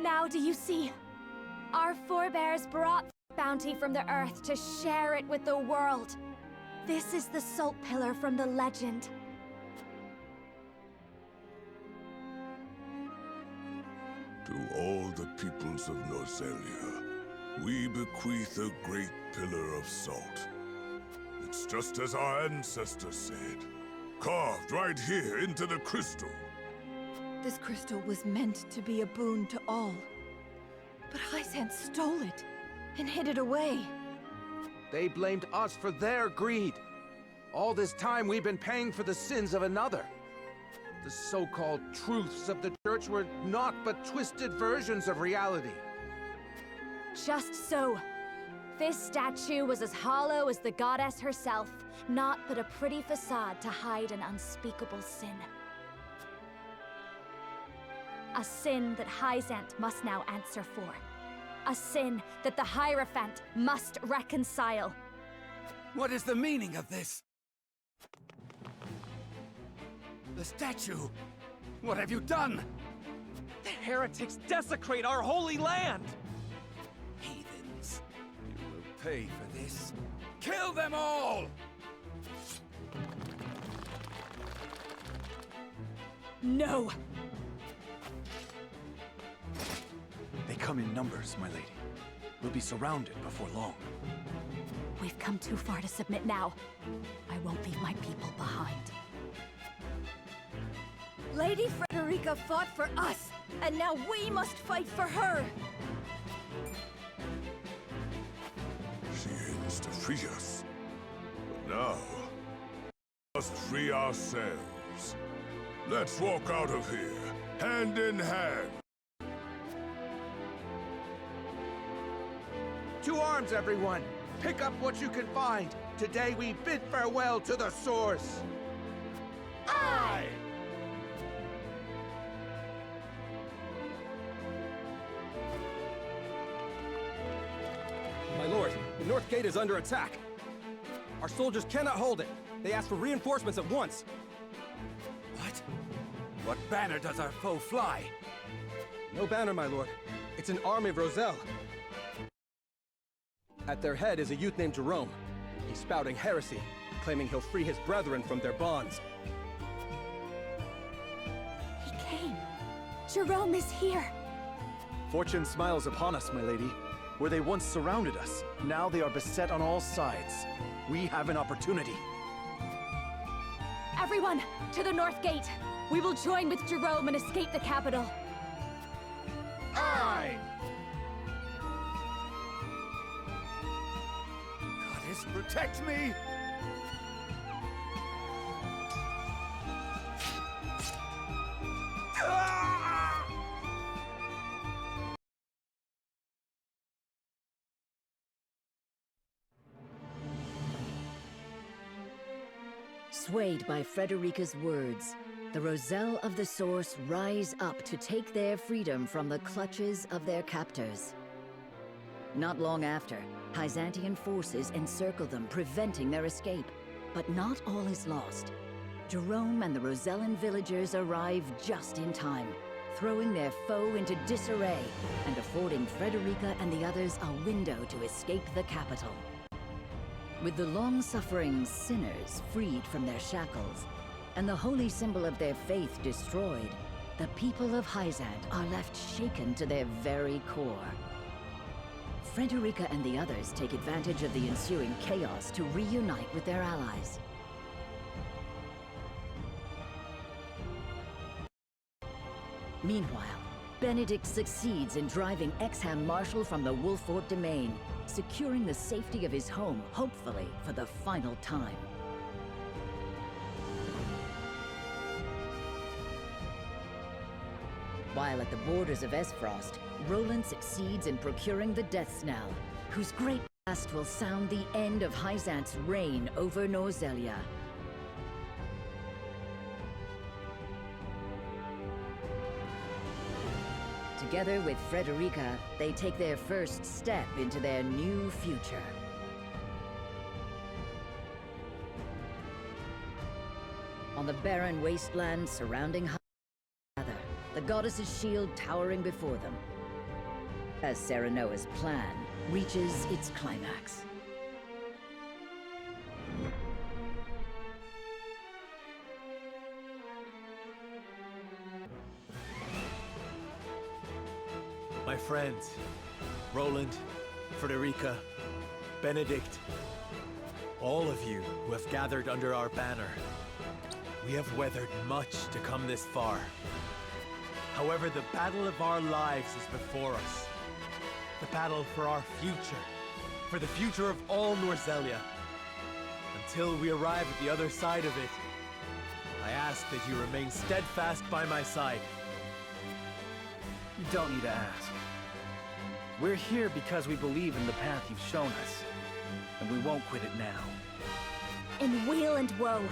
Now do you see? Our forebears brought bounty from the earth to share it with the world. This is the salt pillar from the legend. To all the peoples of Norzelia, we bequeath a great pillar of salt. It's just as our ancestors said, carved right here into the crystal. This crystal was meant to be a boon to all. But Hyzant stole it and hid it away. They blamed us for their greed. All this time we've been paying for the sins of another. The so-called truths of the Church were naught but twisted versions of reality. Just so. This statue was as hollow as the goddess herself, naught but a pretty facade to hide an unspeakable sin. A sin that Hyzant must now answer for. A sin that the Hierophant must reconcile. What is the meaning of this? The statue! What have you done? The heretics desecrate our holy land! Heathens. You will pay for this. Kill them all! No! They come in numbers, my lady. We'll be surrounded before long. We've come too far to submit now. I won't leave my people behind. Lady Frederica fought for us, and now we must fight for her! She aims to free us. But now, we must free ourselves. Let's walk out of here, hand in hand. To arms, everyone! Pick up what you can find! Today we bid farewell to the Source! Aye! My lord, the North Gate is under attack. Our soldiers cannot hold it. They ask for reinforcements at once. What? What banner does our foe fly? No banner, my lord. It's an army of Roselle. At their head is a youth named Jerome. He's spouting heresy, claiming he'll free his brethren from their bonds. He came. Jerome is here. Fortune smiles upon us, my lady. Where they once surrounded us, now they are beset on all sides. We have an opportunity. Everyone, to the North Gate! We will join with Jerome and escape the capital. Aye! Goddess, protect me! Swayed by Frederica's words, the Roselle of the Source rise up to take their freedom from the clutches of their captors. Not long after, Byzantine forces encircle them, preventing their escape. But not all is lost. Jerome and the Rosellan villagers arrive just in time, throwing their foe into disarray and affording Frederica and the others a window to escape the capital. With the long-suffering sinners freed from their shackles, and the holy symbol of their faith destroyed, the people of Hyzant are left shaken to their very core. Frederica and the others take advantage of the ensuing chaos to reunite with their allies. Meanwhile, Benedict succeeds in driving Exham Marshal from the Wolfort domain, securing the safety of his home, hopefully for the final time. While at the borders of Esfrost, Roland succeeds in procuring the Death Knell, whose great blast will sound the end of Hyzant's reign over Norzelia. Together with Frederica, they take their first step into their new future. On the barren wasteland surrounding Hyzant, the goddess's shield towering before them, as Serenoa's plan reaches its climax. My friends, Roland, Frederica, Benedict, all of you who have gathered under our banner, we have weathered much to come this far. However, the battle of our lives is before us. The battle for our future, for the future of all Norzelia. Until we arrive at the other side of it, I ask that you remain steadfast by my side. You don't need to ask. We're here because we believe in the path you've shown us, and we won't quit it now. In weal and woe,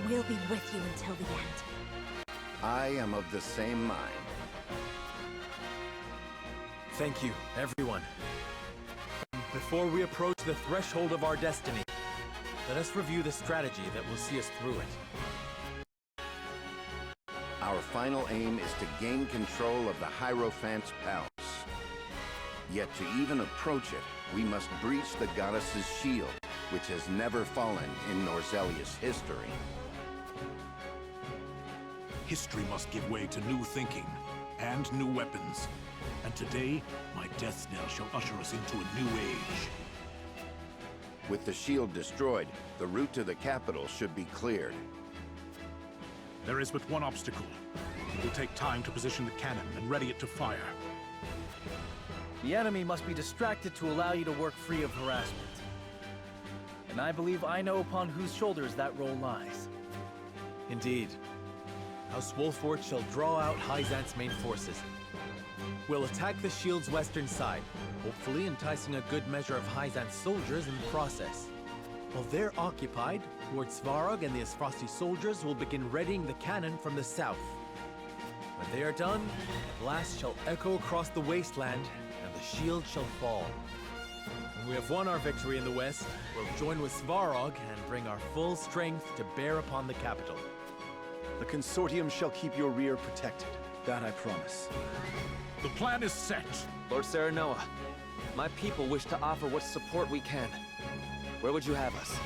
we'll be with you until the end. I am of the same mind. Thank you, everyone. Before we approach the threshold of our destiny, let us review the strategy that will see us through it. Our final aim is to gain control of the Hierophant's palace. Yet to even approach it, we must breach the goddess's shield, which has never fallen in Norzelia's history. History must give way to new thinking and new weapons. And today, my death knell shall usher us into a new age. With the shield destroyed, the route to the capital should be cleared. There is but one obstacle. It will take time to position the cannon and ready it to fire. The enemy must be distracted to allow you to work free of harassment. And I believe I know upon whose shoulders that role lies. Indeed. House Wolford shall draw out Hyzant's main forces. We'll attack the shield's western side, hopefully enticing a good measure of Hyzant's soldiers in the process. While they're occupied, Lord Svarog and the Asfrosti soldiers will begin readying the cannon from the south. When they are done, the blast shall echo across the wasteland, and the shield shall fall. When we have won our victory in the west, we'll join with Svarog and bring our full strength to bear upon the capital. The consortium shall keep your rear protected. That I promise. The plan is set. Lord Serenoa, my people wish to offer what support we can. Where would you have us?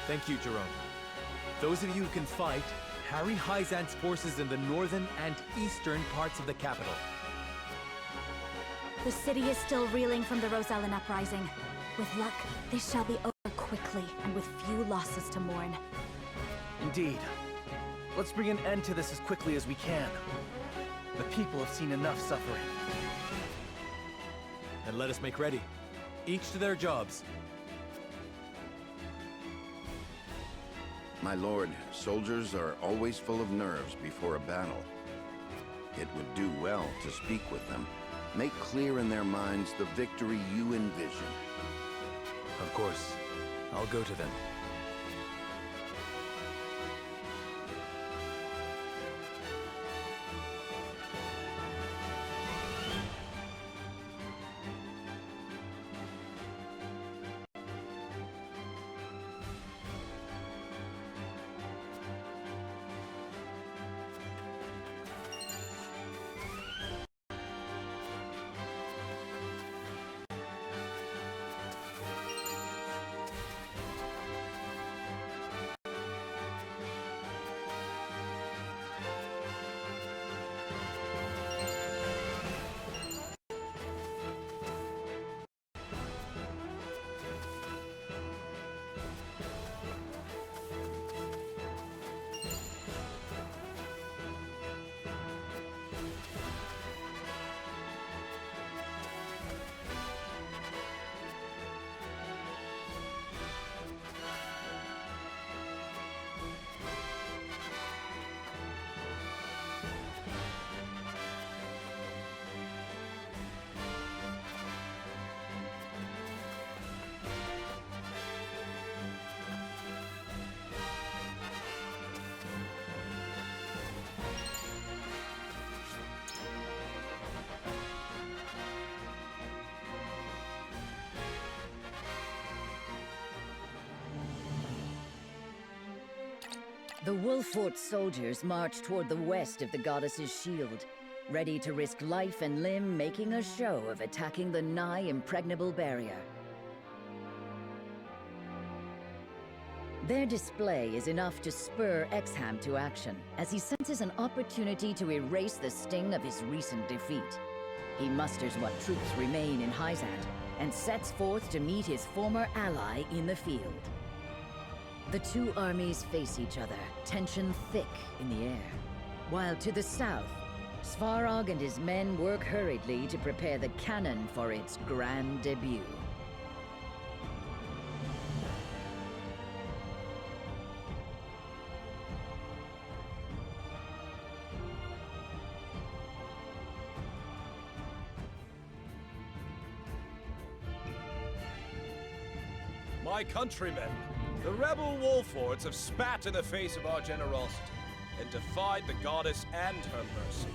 Thank you, Jerome. Those of you who can fight, harry Hyzant's forces in the northern and eastern parts of the capital. The city is still reeling from the Rosellan uprising. With luck, this shall be over quickly and with few losses to mourn. Indeed. Let's bring an end to this as quickly as we can. The people have seen enough suffering. And let us make ready. Each to their jobs. My lord, soldiers are always full of nerves before a battle. It would do well to speak with them. Make clear in their minds the victory you envision. Of course. I'll go to them. The Wolfort soldiers march toward the west of the goddess's shield, ready to risk life and limb making a show of attacking the nigh impregnable barrier. Their display is enough to spur Exham to action, as he senses an opportunity to erase the sting of his recent defeat. He musters what troops remain in Hyzant, and sets forth to meet his former ally in the field. The two armies face each other, tension thick in the air. While to the south, Svarog and his men work hurriedly to prepare the cannon for its grand debut. My countrymen, the rebel Wolfords have spat in the face of our generosity and defied the goddess and her mercy.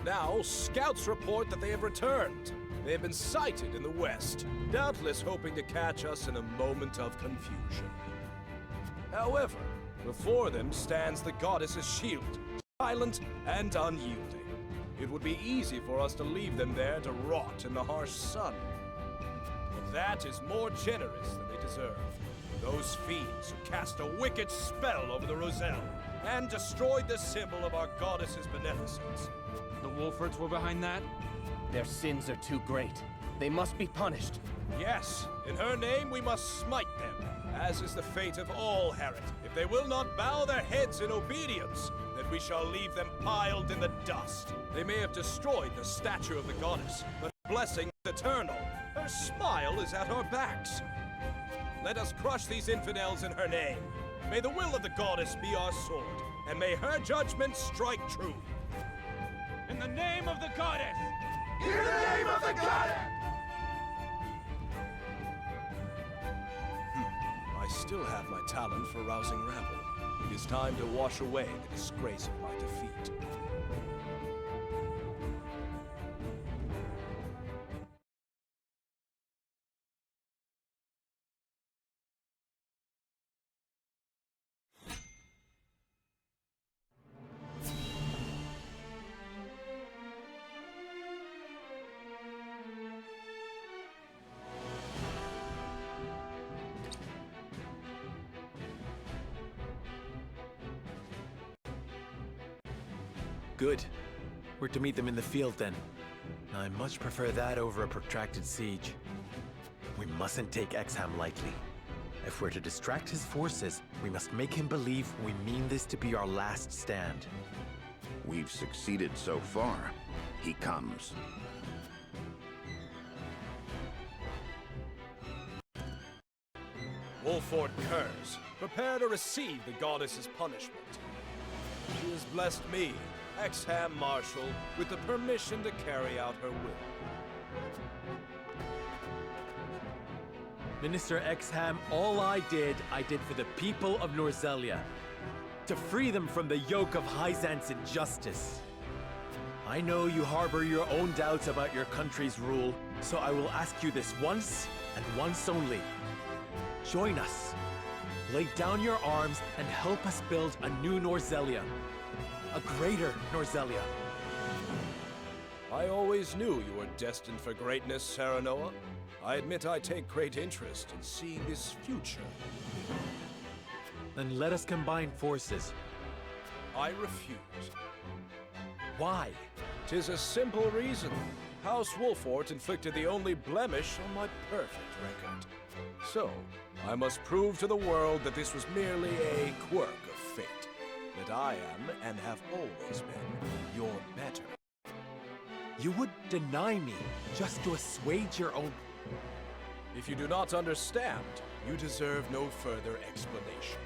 Now, scouts report that they have returned. They have been sighted in the west, doubtless hoping to catch us in a moment of confusion. However, before them stands the goddess's shield, silent and unyielding. It would be easy for us to leave them there to rot in the harsh sun. But that is more generous than they deserve. Those fiends who cast a wicked spell over the Roselle and destroyed the symbol of our goddess's beneficence. The Wolfords were behind that? Their sins are too great. They must be punished. Yes, in her name we must smite them, as is the fate of all heretics. If they will not bow their heads in obedience, then that we shall leave them piled in the dust. They may have destroyed the statue of the goddess, but her blessing is eternal. Her smile is at our backs. Let us crush these infidels in her name. May the will of the goddess be our sword, and may her judgment strike true. In the name of the goddess! In the name of the goddess! I still have my talent for rousing rabble. It is time to wash away the disgrace of my defeat. Good. We're to meet them in the field then. I much prefer that over a protracted siege. We mustn't take Exham lightly. If we're to distract his forces, we must make him believe we mean this to be our last stand. We've succeeded so far. He comes. Wolford Curse, prepare to receive the goddess's punishment. She has blessed me, Exham Marshal, with the permission to carry out her will. Minister Exham, all I did for the people of Norzelia. To free them from the yoke of Hyzant's injustice. I know you harbor your own doubts about your country's rule, so I will ask you this once, and once only. Join us. Lay down your arms and help us build a new Norzelia. A greater Norzelia. I always knew you were destined for greatness, Serenoa. I admit I take great interest in seeing this future. Then let us combine forces. I refuse. Why? 'Tis a simple reason. House Wolfort inflicted the only blemish on my perfect record. So, I must prove to the world that this was merely a quirk of fate. That I am, and have always been, your better. You would deny me just to assuage your own... If you do not understand, you deserve no further explanation.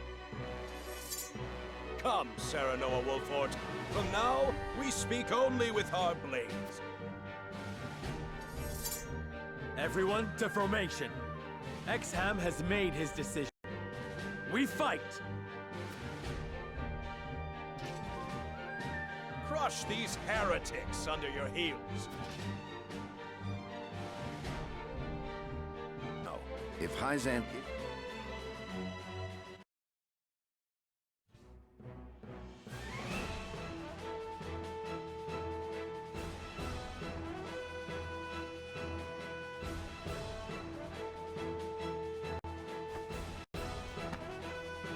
Come, Serenoa Wolfort. From now, we speak only with our blades. Everyone to formation. Exham has made his decision. We fight! Crush these heretics under your heels. No. If Hyzant...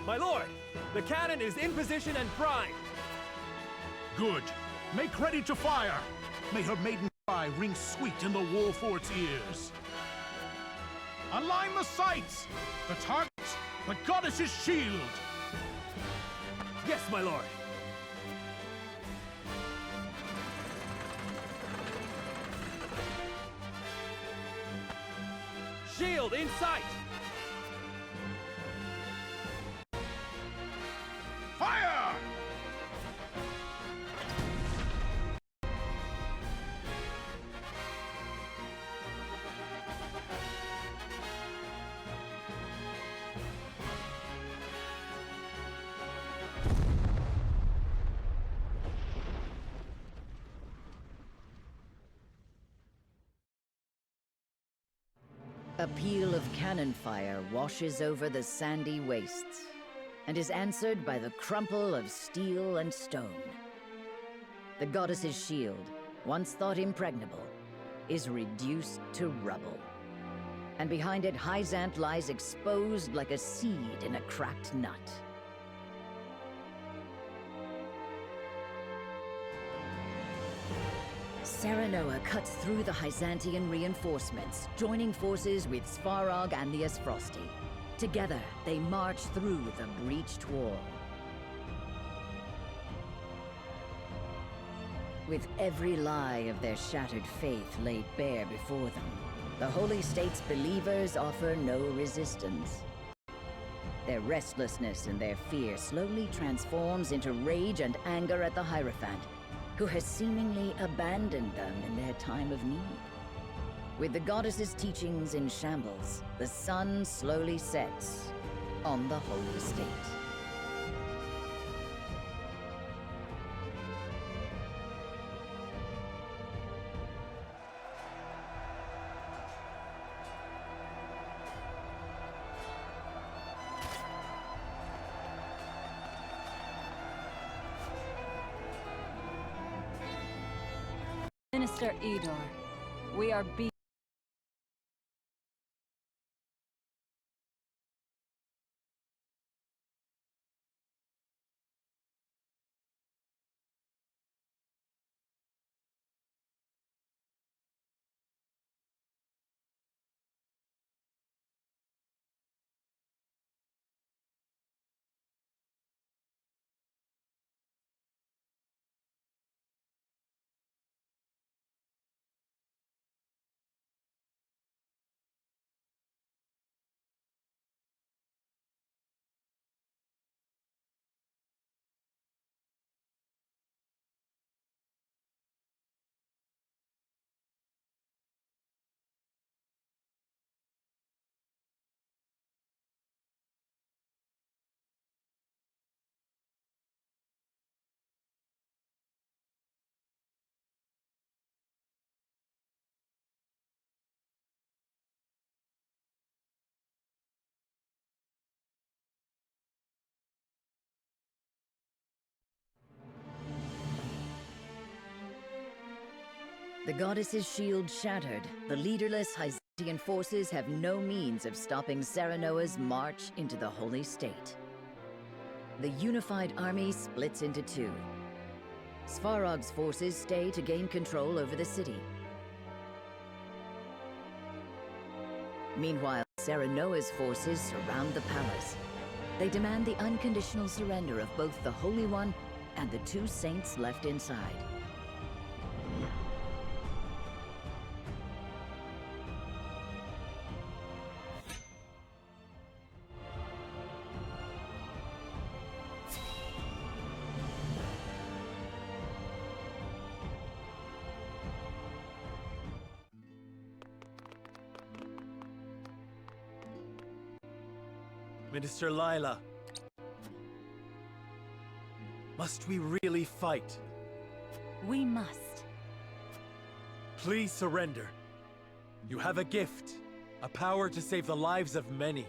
My lord, the cannon is in position and primed. Good. Make ready to fire. May her maiden cry ring sweet in the Wolfort's ears. Align the sights. The target, the goddess's shield. Yes, my lord. Shield in sight. Fire! A peal of cannon fire washes over the sandy wastes, and is answered by the crumple of steel and stone. The goddess's shield, once thought impregnable, is reduced to rubble. And behind it, Hyzant lies exposed like a seed in a cracked nut. Serenoa cuts through the Hyzantian reinforcements, joining forces with Svarog and the Asfrosti. Together, they march through the breached wall. With every lie of their shattered faith laid bare before them, the Holy State's believers offer no resistance. Their restlessness and their fear slowly transforms into rage and anger at the Hierophant, who has seemingly abandoned them in their time of need. With the goddess's teachings in shambles, the sun slowly sets on the Holy State. Minister Edor, we are The goddess's shield shattered, the leaderless Hyzantian forces have no means of stopping Serenoa's march into the Holy State. The unified army splits into two. Svarog's forces stay to gain control over the city. Meanwhile, Serenoa's forces surround the palace. They demand the unconditional surrender of both the Holy One and the two saints left inside. Minister Lila. Must we really fight? We must. Please surrender. You have a gift, a power to save the lives of many.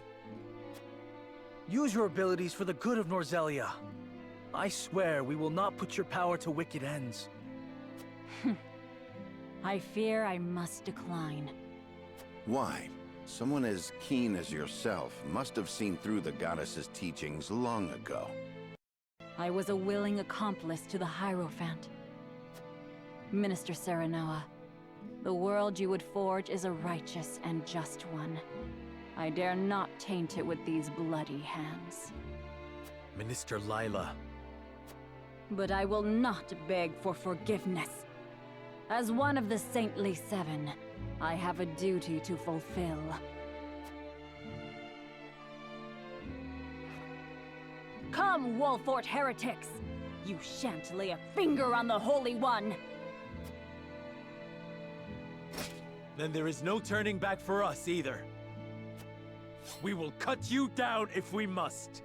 Use your abilities for the good of Norzelia. I swear we will not put your power to wicked ends. I fear I must decline. Why? Someone as keen as yourself must have seen through the goddess's teachings long ago. I was a willing accomplice to the Hierophant. Minister Serenoa, the world you would forge is a righteous and just one. I dare not taint it with these bloody hands. Minister Lila. But I will not beg for forgiveness. As one of the Saintly Seven, I have a duty to fulfill. Come, Wolfort heretics! You shan't lay a finger on the Holy One! Then there is no turning back for us either. We will cut you down if we must.